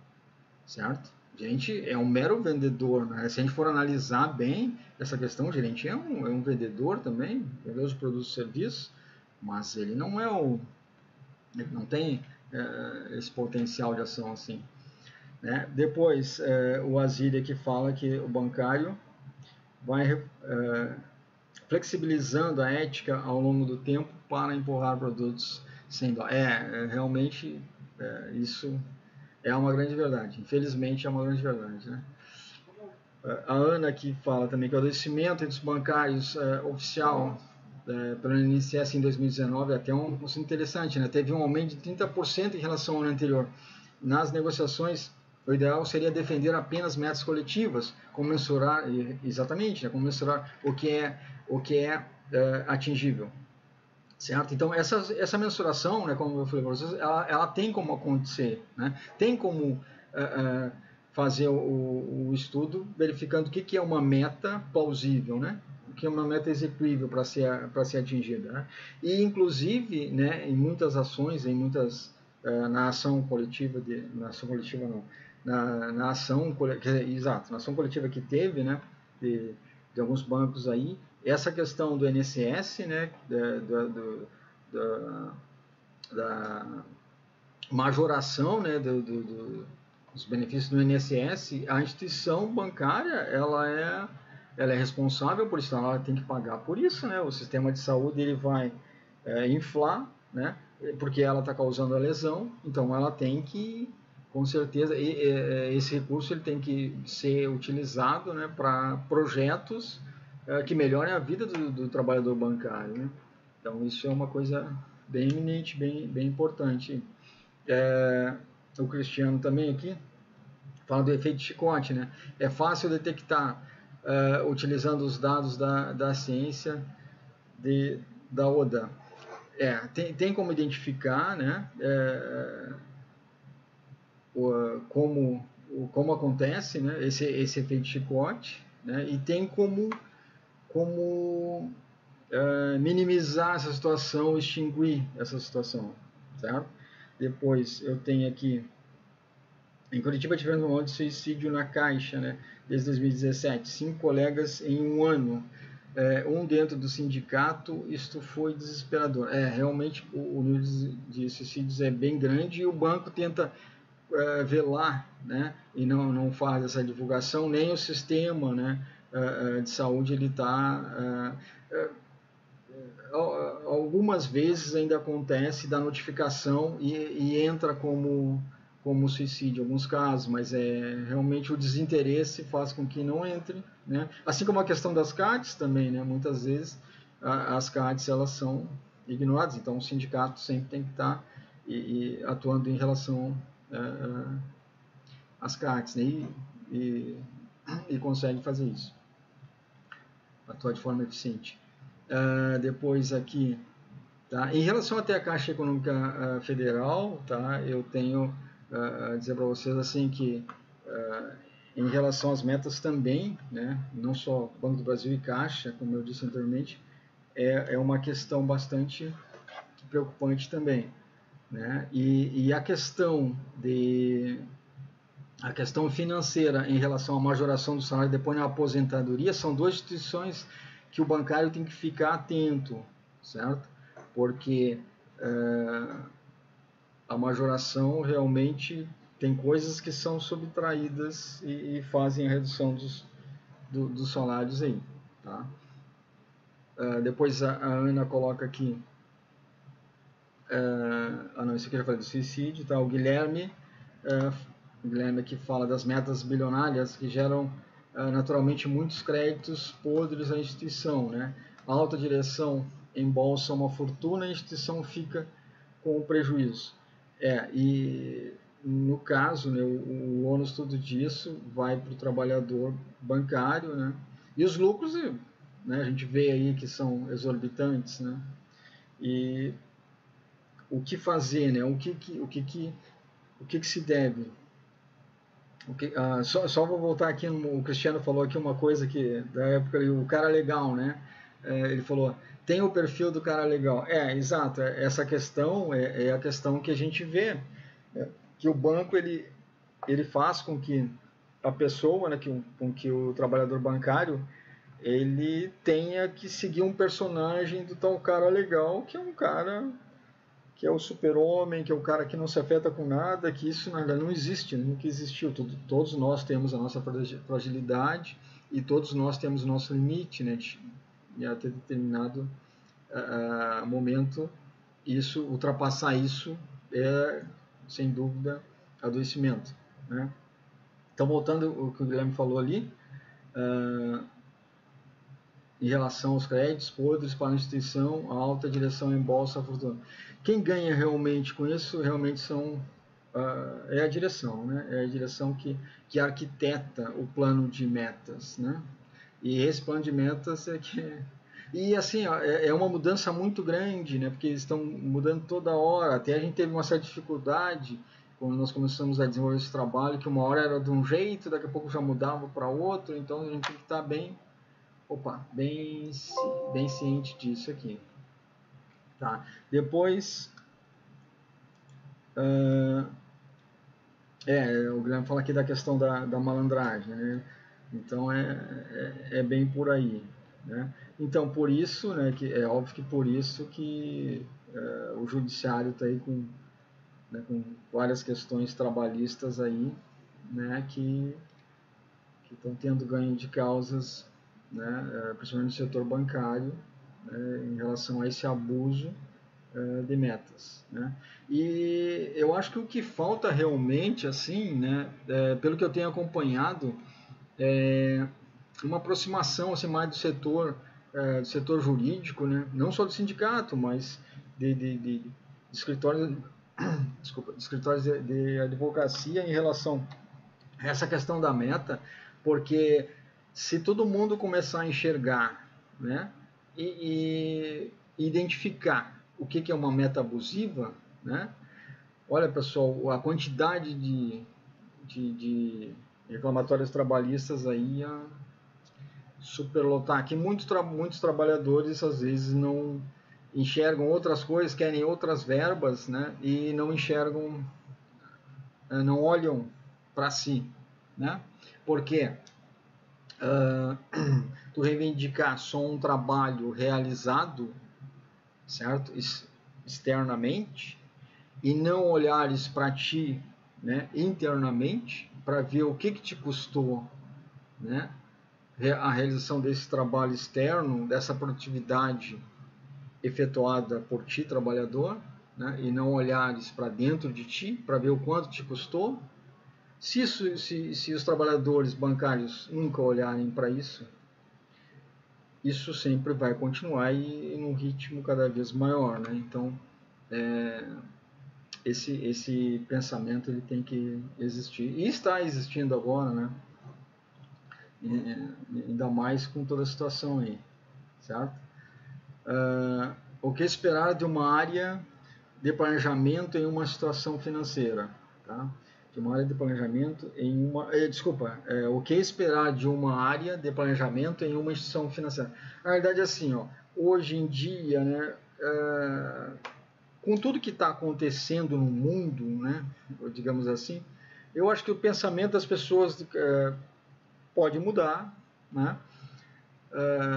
certo? O gerente é um mero vendedor, né? Se a gente for analisar bem essa questão, o gerente é um vendedor também, vendedor de produtos e serviços, mas ele não ele não tem esse potencial de ação assim. Né? Depois, o Asília que fala que o bancário vai flexibilizando a ética ao longo do tempo para empurrar produtos sem dó. Realmente, isso é uma grande verdade. Infelizmente, é uma grande verdade. Né? A Ana aqui fala também que o adoecimento entre os bancários oficial pelo INSS em 2019 até um assunto interessante. Né? Teve um aumento de 30% em relação ao ano anterior. Nas negociações, o ideal seria defender apenas metas coletivas, como mensurar, exatamente, né, como mensurar o que é atingível, certo? Então essa mensuração, né, como eu falei para vocês, ela tem como acontecer, né? Tem como fazer o estudo verificando o que é uma meta plausível, né? O que é uma meta execuível para ser atingida, né? E inclusive, né, em muitas ações, na ação coletiva na ação coletiva não, na ação exato, na ação coletiva que teve, né, de alguns bancos aí, essa questão do INSS, né, da majoração, né, dos benefícios do INSS, a instituição bancária ela é responsável por isso, ela tem que pagar por isso, né? O sistema de saúde ele vai inflar, né? Porque ela está causando a lesão, então ela tem que, com certeza, esse recurso ele tem que ser utilizado, né, para projetos que melhorem a vida do trabalhador bancário, né? Então isso é uma coisa bem eminente, bem importante. O Cristiano também aqui fala do efeito chicote, né? É fácil detectar utilizando os dados da ciência da ODA. Tem como identificar, né? Como acontece, né? Esse efeito chicote, né? E tem como minimizar essa situação, extinguir essa situação, certo? Depois eu tenho aqui, em Curitiba tivemos um monte de suicídio na Caixa, né? Desde 2017, 5 colegas em um ano, um dentro do sindicato, isto foi desesperador. Realmente o número de suicídios é bem grande e o banco tenta velar, né? E não faz essa divulgação, nem o sistema, né, de saúde ele está... algumas vezes ainda acontece da notificação e entra como suicídio em alguns casos, mas realmente o desinteresse faz com que não entre, né? Assim como a questão das CADs também, né? Muitas vezes as CADs elas são ignoradas, então o sindicato sempre tem que estar atuando em relação às CADs, né? E consegue fazer isso, atuar de forma eficiente. Depois aqui, tá? Em relação até à Caixa Econômica Federal, tá? Eu tenho a dizer para vocês assim que em relação às metas também, né? Não só Banco do Brasil e Caixa, como eu disse anteriormente, é uma questão bastante preocupante também, né? E a questão financeira em relação à majoração do salário depois na aposentadoria são duas instituições que o bancário tem que ficar atento, certo? Porque a majoração realmente tem coisas que são subtraídas e fazem a redução dos salários aí, tá? Depois a Ana coloca aqui, não, isso aqui eu já falei do suicídio, tá? O Guilherme aqui fala das metas bilionárias que geram naturalmente muitos créditos podres à instituição, né? A alta direção embolsa uma fortuna e a instituição fica com o prejuízo. E no caso, né, o ônus tudo disso vai para o trabalhador bancário, né? E os lucros, né, a gente vê aí que são exorbitantes, né? E o que fazer, né? O que se deve? Só vou voltar aqui, o Cristiano falou aqui uma coisa que da época, o cara legal, né? Ele falou, tem o perfil do cara legal. Exato, essa questão é a questão que a gente vê, que o banco ele faz com que a pessoa, né, com que o trabalhador bancário ele tenha que seguir um personagem do tal cara legal, que é um cara que é o super-homem, que é o cara que não se afeta com nada, que isso na verdade não existe, nunca existiu. Todos nós temos a nossa fragilidade e todos nós temos o nosso limite, né? E até determinado momento, ultrapassar isso é, sem dúvida, adoecimento, né? Então, voltando ao que o Guilherme falou ali, em relação aos créditos podres para a instituição, a alta direção embolsa a fortuna. Quem ganha realmente com isso realmente é a direção, né? É a direção que arquiteta o plano de metas, né? E esse plano de metas e assim, é uma mudança muito grande, né? Porque eles estão mudando toda hora. Até a gente teve uma certa dificuldade quando nós começamos a desenvolver esse trabalho, que uma hora era de um jeito, daqui a pouco já mudava para outro, então a gente tem que estar bem ciente disso aqui. Tá? Depois, o Guilherme fala aqui da questão da malandragem, né? Então é bem por aí, né? Então por isso, né, que é óbvio que por isso que o judiciário está aí com várias questões trabalhistas aí, né, que estão tendo ganho de causas, né, principalmente no setor bancário, né, em relação a esse abuso de metas, né? E eu acho que o que falta realmente, assim, né, pelo que eu tenho acompanhado, é uma aproximação assim, mais do setor jurídico, né? Não só do sindicato, mas de escritórios, desculpa, de escritórios de advocacia em relação a essa questão da meta, porque se todo mundo começar a enxergar, né, e identificar o que é uma meta abusiva, né? Olha, pessoal, a quantidade de reclamatórios trabalhistas aí ia superlotar. Aqui muitos trabalhadores às vezes não enxergam outras coisas, querem outras verbas, né? E não enxergam, não olham para si, né? Porque tu reivindicar só um trabalho realizado, certo? Externamente, e não olhares para ti, né, internamente, para ver o que te custou, né, a realização desse trabalho externo, dessa produtividade efetuada por ti, trabalhador, né, e não olhares para dentro de ti, para ver o quanto te custou. Se os trabalhadores bancários nunca olharem para isso, isso sempre vai continuar e num ritmo cada vez maior, né? Então, esse pensamento ele tem que existir e está existindo agora, né? Ainda mais com toda a situação aí, certo? O que esperar de uma área de planejamento em uma situação financeira, tá? De uma área de planejamento em uma, o que esperar de uma área de planejamento em uma instituição financeira? Na verdade, assim, ó, hoje em dia, né? Com tudo que está acontecendo no mundo, né, digamos assim, eu acho que o pensamento das pessoas pode mudar, né,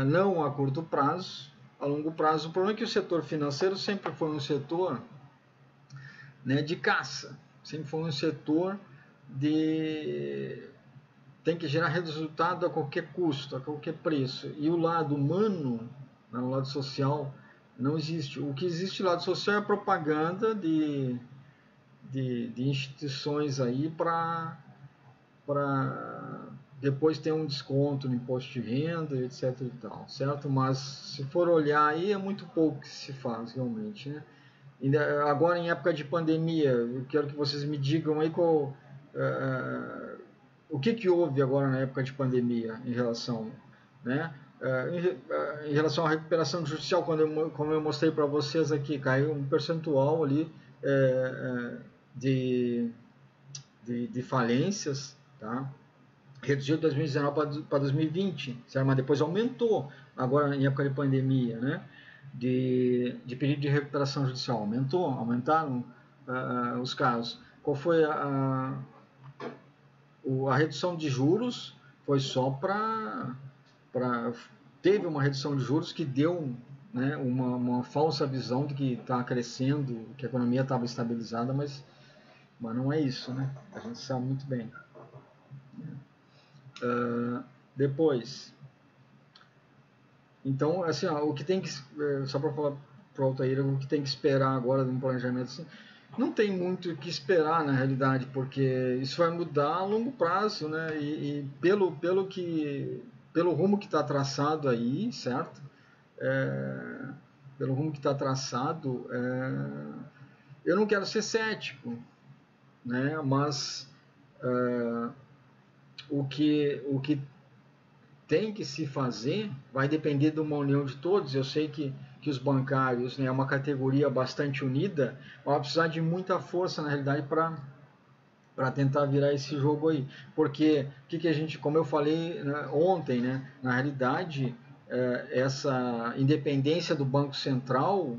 não a curto prazo, a longo prazo. O problema é que o setor financeiro sempre foi um setor, né, de caça, sempre foi um setor tem que gerar resultado a qualquer custo, a qualquer preço. E o lado humano, né, o lado social, não existe. O que existe no lado social é propaganda de instituições aí para depois ter um desconto no imposto de renda, etc e tal, certo? Mas se for olhar aí é muito pouco que se faz realmente, né? Agora em época de pandemia, eu quero que vocês me digam aí o que houve agora na época de pandemia em relação, né? Em relação à recuperação judicial, como eu mostrei para vocês aqui, caiu um percentual ali de falências, tá? Reduziu de 2019 para 2020, certo? Mas depois aumentou agora em época de pandemia, né? De pedido de recuperação judicial, aumentaram os casos. Qual foi a redução de juros? Foi só teve uma redução de juros que deu, né, uma falsa visão de que está crescendo, que a economia estava estabilizada, mas não é isso, né? A gente sabe muito bem. Depois, então, assim, o que tem que, só para falar para o Altair, o que tem que esperar agora de um planejamento assim, não tem muito o que esperar na realidade, porque isso vai mudar a longo prazo, né? E pelo rumo que está traçado aí, certo? Pelo rumo que está traçado, eu não quero ser cético, né? Mas o que tem que se fazer vai depender de uma união de todos. Eu sei que os bancários, né, é uma categoria bastante unida, vai precisar de muita força na realidade para tentar virar esse jogo aí. Porque que a gente, como eu falei, né, ontem, né, na realidade, essa independência do Banco Central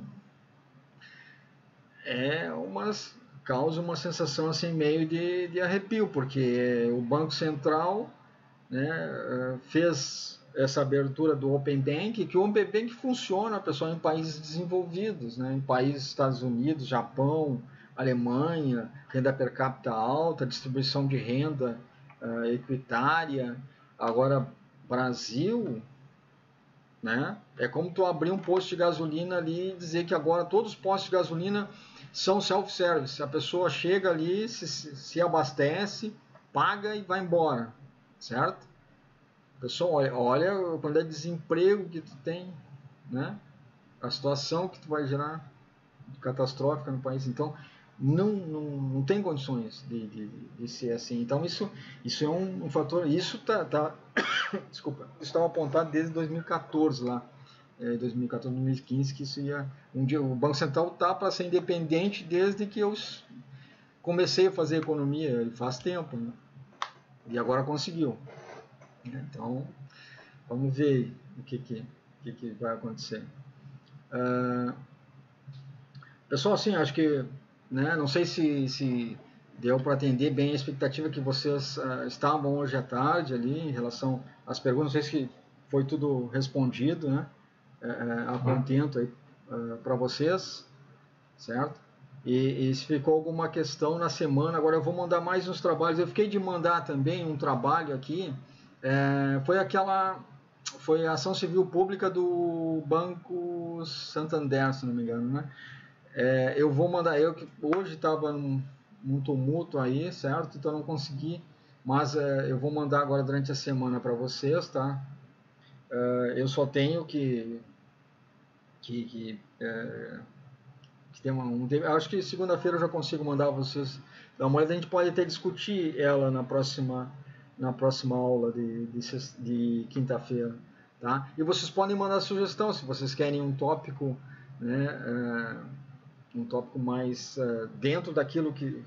causa uma sensação assim meio de arrepio, porque o Banco Central, né, fez essa abertura do Open Bank, que o Open Bank funciona, pessoal, em países desenvolvidos, né, em países Estados Unidos, Japão, Alemanha, renda per capita alta, distribuição de renda equitária. Agora, Brasil, né, é como tu abrir um posto de gasolina ali e dizer que agora todos os postos de gasolina são self-service. A pessoa chega ali, se abastece, paga e vai embora, certo? Pessoal, olha quando é desemprego que tu tem, né? A situação que tu vai gerar catastrófica no país. Então, não tem condições de ser assim. Então, isso é um fator. Isso desculpa, isso estava apontado desde 2014 lá. 2014, 2015, que isso ia. Um dia, o Banco Central tá para ser independente desde que eu comecei a fazer economia, faz tempo, né? E agora conseguiu. Então, vamos ver o que vai acontecer. Pessoal, assim, acho que, né, não sei se deu para atender bem a expectativa que vocês estavam hoje à tarde ali em relação às perguntas, não sei se foi tudo respondido, né, a contento aí para vocês, certo? E se ficou alguma questão na semana, agora eu vou mandar mais uns trabalhos, eu fiquei de mandar também um trabalho aqui, foi a ação civil pública do Banco Santander, se não me engano, né? Eu vou mandar, hoje estava num tumulto aí, certo? Então não consegui, mas eu vou mandar agora durante a semana para vocês, tá? Eu só tenho que tem acho que segunda-feira eu já consigo mandar vocês dar uma olhada. A gente pode até discutir ela na próxima aula de quinta-feira, tá? E vocês podem mandar sugestão se vocês querem um tópico, né? Um tópico mais dentro daquilo que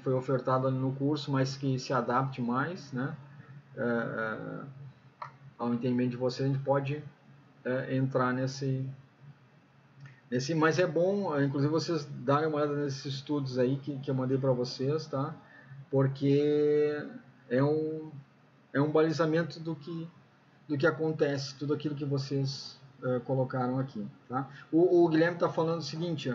foi ofertado ali no curso, mas que se adapte mais, né, ao entendimento de vocês. A gente pode entrar nesse, mas é bom, inclusive, vocês darem uma olhada nesses estudos aí que eu mandei para vocês, tá? Porque é um balizamento do que acontece, tudo aquilo que vocês colocaram aqui, tá? O Guilherme está falando o seguinte,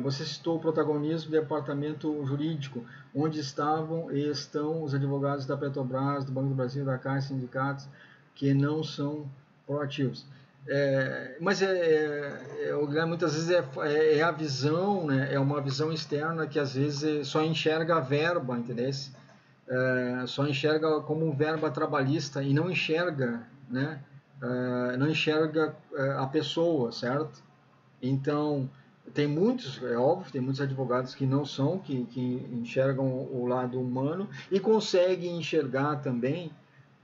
você citou o protagonismo do departamento jurídico, onde estavam e estão os advogados da Petrobras, do Banco do Brasil, da Caixa, sindicatos, que não são proativos. Mas o Guilherme muitas vezes é a visão, né? É uma visão externa que às vezes só enxerga a verba, entendeu? Só enxerga como verba trabalhista e não enxerga, né? Não enxerga a pessoa, certo? Então, tem muitos, é óbvio, tem muitos advogados que não são, que enxergam o lado humano e conseguem enxergar também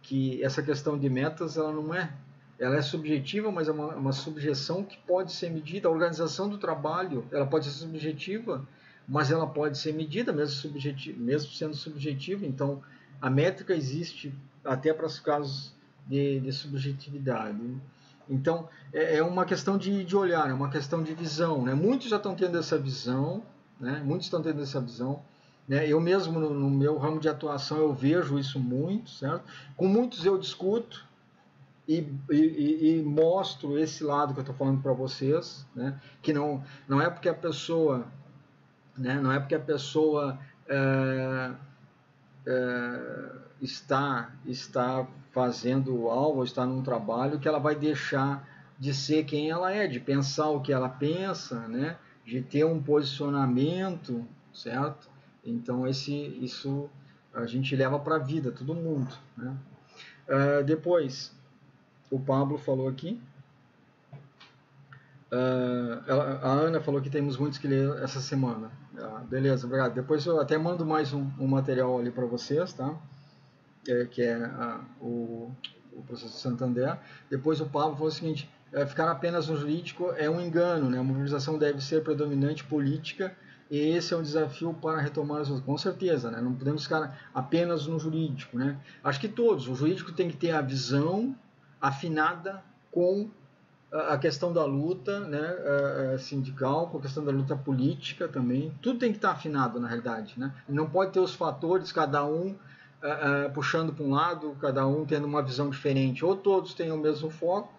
que essa questão de metas, ela é subjetiva, mas é uma subjeção que pode ser medida. A organização do trabalho, ela pode ser subjetiva, mas ela pode ser medida mesmo sendo subjetiva. Então, a métrica existe até para os casos de subjetividade. Então, é uma questão de olhar, é uma questão de visão, né? Muitos já estão tendo essa visão, né? Eu mesmo, no meu ramo de atuação, eu vejo isso muito, certo? Com muitos eu discuto e mostro esse lado que eu estou falando para vocês, né? Que não é porque a pessoa, né? Não é porque a pessoa está fazendo algo, está num trabalho, que ela vai deixar de ser quem ela é, de pensar o que ela pensa, né? De ter um posicionamento, certo? Então isso a gente leva para a vida, todo mundo, né? Depois, o Pablo falou aqui, a Ana falou que temos muitos que ler essa semana. Beleza, obrigado. Depois eu até mando mais um material ali para vocês, tá? Que é o processo de Santander. Depois o Pablo falou o seguinte: ficar apenas no jurídico é um engano, né? A mobilização deve ser predominante política esse é um desafio para retomar as com certeza, né? Não podemos ficar apenas no jurídico, né? Acho que todos, o jurídico tem que ter a visão afinada com a questão da luta, né, sindical, com a questão da luta política também. Tudo tem que estar afinado, na realidade, né? Não pode ter os fatores, cada um puxando para um lado, cada um tendo uma visão diferente. Ou todos têm o mesmo foco,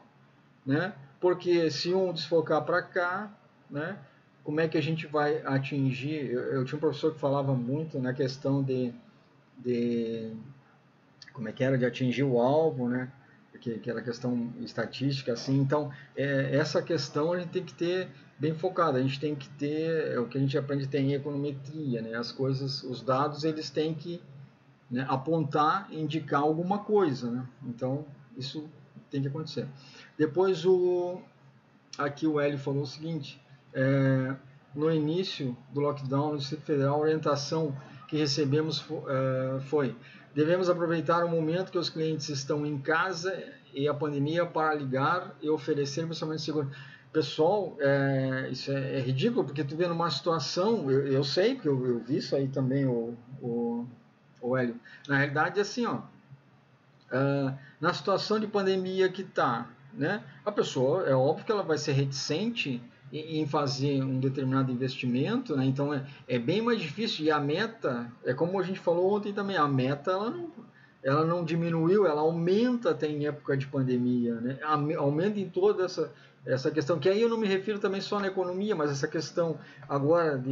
né? Porque se um desfocar para cá, né? Como é que a gente vai atingir? Eu tinha um professor que falava muito na questão de como é que era, de atingir o alvo, né? Que era questão estatística, assim. Então, essa questão a gente tem que ter bem focada. A gente tem que ter, o que a gente aprende tem em econometria, né? As coisas, os dados, eles têm que, né, apontar, indicar alguma coisa, né? Então, isso tem que acontecer. Depois, aqui o Hélio falou o seguinte, no início do lockdown no Distrito Federal, a orientação que recebemos foi: devemos aproveitar o momento que os clientes estão em casa e a pandemia para ligar e oferecer principalmente seguro. Pessoal, isso é ridículo, porque tu vê numa situação, eu sei, porque eu vi isso aí também, o Hélio. Na realidade, assim, ó, na situação de pandemia que está, né, a pessoa, é óbvio que ela vai ser reticente em fazer um determinado investimento, né? Então é bem mais difícil, e a meta, é como a gente falou ontem também, a meta ela não diminuiu, ela aumenta até em época de pandemia, né? Aumenta em toda essa questão, que aí eu não me refiro também só na economia, mas essa questão agora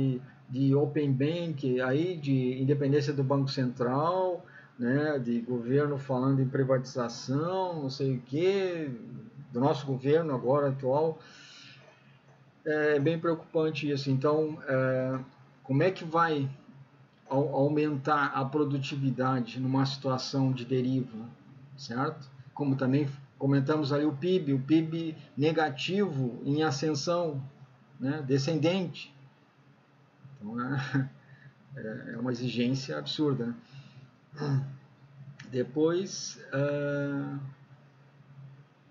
de Open Bank, aí de independência do Banco Central, né, de governo falando em privatização, não sei o que, do nosso governo agora atual. É bem preocupante isso. Então, como é que vai aumentar a produtividade numa situação de deriva, certo? Como também comentamos ali o PIB negativo em ascensão, né, descendente. Então, é uma exigência absurda, né? Depois,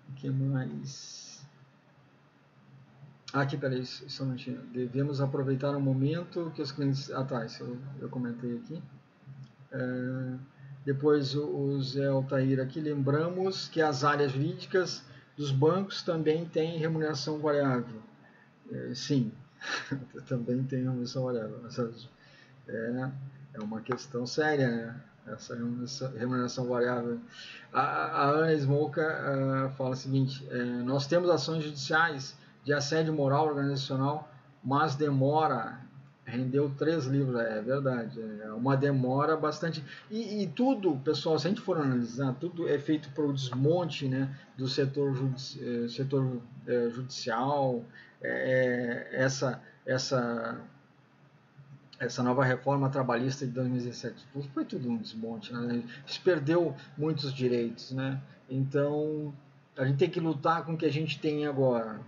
o que mais? Aqui, peraí, só um minutinho. Devemos aproveitar o momento que os clientes... Ah, tá, isso eu comentei aqui. Depois, o Zé Altair aqui. Lembramos que as áreas jurídicas dos bancos também têm remuneração variável. Sim, também tem remuneração variável. É uma questão séria, né? Essa remuneração variável. A Ana Smoka fala o seguinte: nós temos ações judiciais de assédio moral organizacional, mas demora. Rendeu 3 livros, é verdade. É uma demora bastante. E tudo, pessoal, se a gente for analisar, tudo é feito para o desmonte, né, do setor judicial, essa nova reforma trabalhista de 2017 foi tudo um desmonte, né? Se perdeu muitos direitos, né? Então a gente tem que lutar com o que a gente tem agora,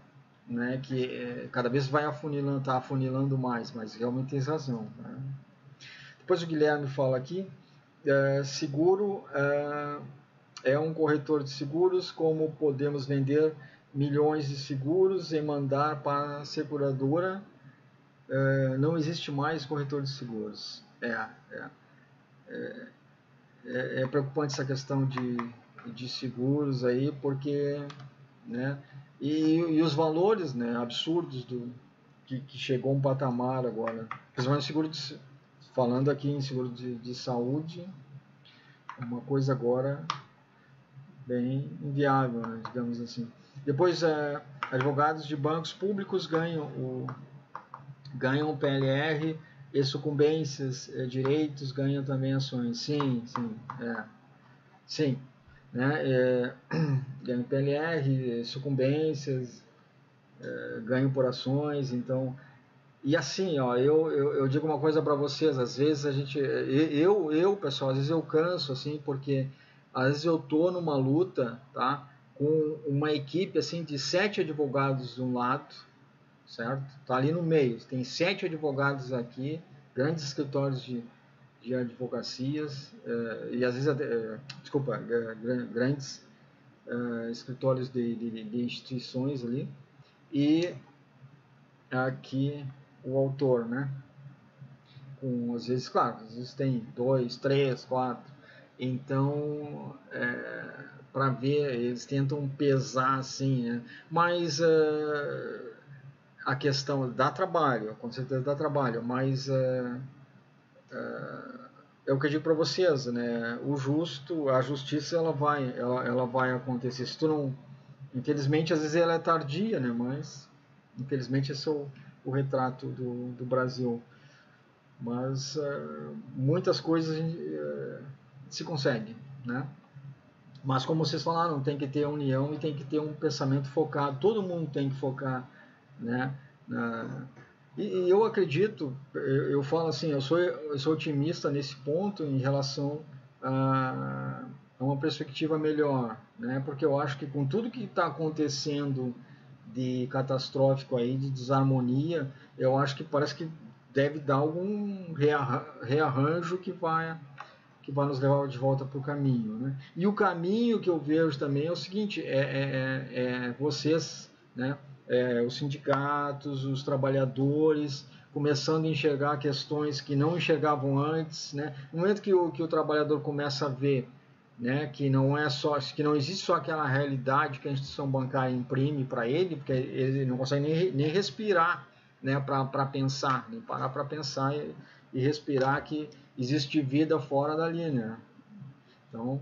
né? Que cada vez vai afunilando, está afunilando mais, mas realmente tem razão, né? Depois o Guilherme fala aqui, seguro é um corretor de seguros, como podemos vender milhões de seguros e mandar para a seguradora. Não existe mais corretor de seguros. É preocupante essa questão de seguros aí, porque, né, e os valores, né, absurdos que chegou a um patamar agora, principalmente seguro falando aqui em seguro de saúde, uma coisa agora bem inviável, né, digamos assim. Depois, advogados de bancos públicos ganham o PLR e sucumbências, direitos, ganham também ações. Sim, sim, né? Ganham PLR, sucumbências, ganham por ações, então... E assim, ó, eu digo uma coisa para vocês, às vezes a gente... pessoal, às vezes eu canso, assim, porque às vezes eu tô numa luta, tá? Com uma equipe, assim, de 7 advogados de um lado, certo? Tá ali no meio, tem 7 advogados aqui, grandes escritórios de advocacias, e às vezes, grandes escritórios de instituições ali, e aqui o autor, né? às vezes, claro, às vezes tem 2, 3, 4. Então, para ver, eles tentam pesar assim, né? Mas a questão dá trabalho, com certeza dá trabalho, mas é o que eu digo para vocês, né? A justiça ela vai acontecer. Se tu não, infelizmente, às vezes ela é tardia, né? Mas infelizmente esse é o retrato do Brasil. Mas muitas coisas se conseguem, né? Mas como vocês falaram, tem que ter união e tem que ter um pensamento focado. Todo mundo tem que focar, né? E eu acredito, eu falo assim, eu sou otimista nesse ponto em relação a uma perspectiva melhor, né? Porque eu acho que com tudo que está acontecendo de catastrófico aí, de desarmonia, eu acho que parece que deve dar algum rearranjo que vai nos levar de volta para o caminho, né? E o caminho que eu vejo também é o seguinte: vocês, né? Os sindicatos, os trabalhadores, começando a enxergar questões que não enxergavam antes, né? No momento que o trabalhador começa a ver, né, que não existe só aquela realidade que a instituição bancária imprime para ele, porque ele não consegue nem respirar, né, para pensar, nem parar para pensar e respirar que existe vida fora da linha, né? Então,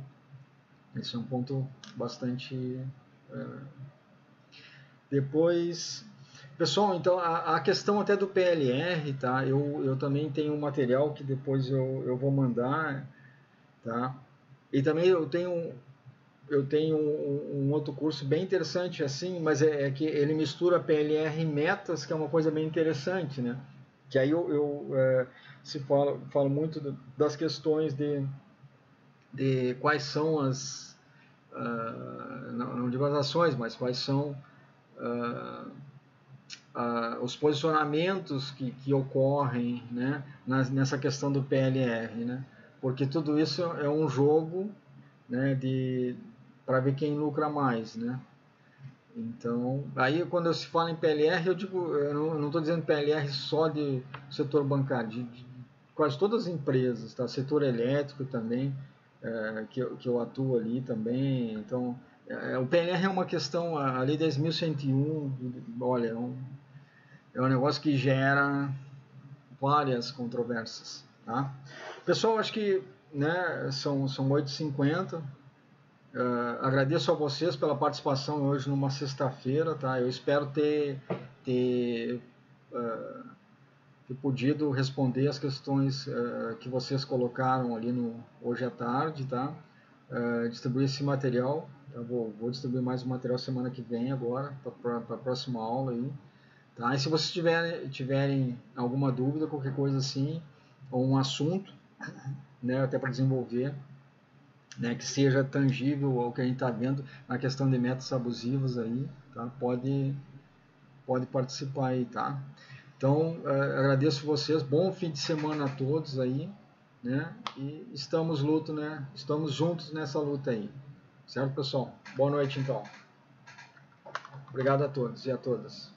esse é um ponto bastante. Depois, pessoal, então a questão até do PLR, tá? Eu também tenho um material que depois eu vou mandar, tá? E também eu tenho um outro curso bem interessante assim, mas que ele mistura PLR e metas, que é uma coisa bem interessante, né? Que aí se falo muito das questões de quais são não digo as ações, mas quais são os posicionamentos que ocorrem, né, nessa questão do PLR, né? Porque tudo isso é um jogo, né, para ver quem lucra mais, né? Então, aí quando se fala em PLR, eu não estou dizendo PLR só de setor bancário, de quase todas as empresas, tá? Setor elétrico também, que eu atuo ali também. Então, o PLR é uma questão, a Lei 10.101, olha, é um negócio que gera várias controvérsias, tá? Pessoal, acho que, né, são 8h50. Agradeço a vocês pela participação hoje numa sexta-feira, tá? Eu espero ter podido responder as questões que vocês colocaram ali hoje à tarde, tá? Distribuir esse material. Eu vou distribuir mais um material semana que vem agora, para a próxima aula aí. Tá? E se vocês tiverem alguma dúvida, qualquer coisa assim, ou um assunto, né, até para desenvolver, né, que seja tangível ao que a gente está vendo na questão de métodos abusivos aí, tá? Pode participar aí, tá? Então, agradeço vocês, bom fim de semana a todos aí, né? E estamos juntos nessa luta aí, certo, pessoal? Boa noite, então. Obrigado a todos e a todas.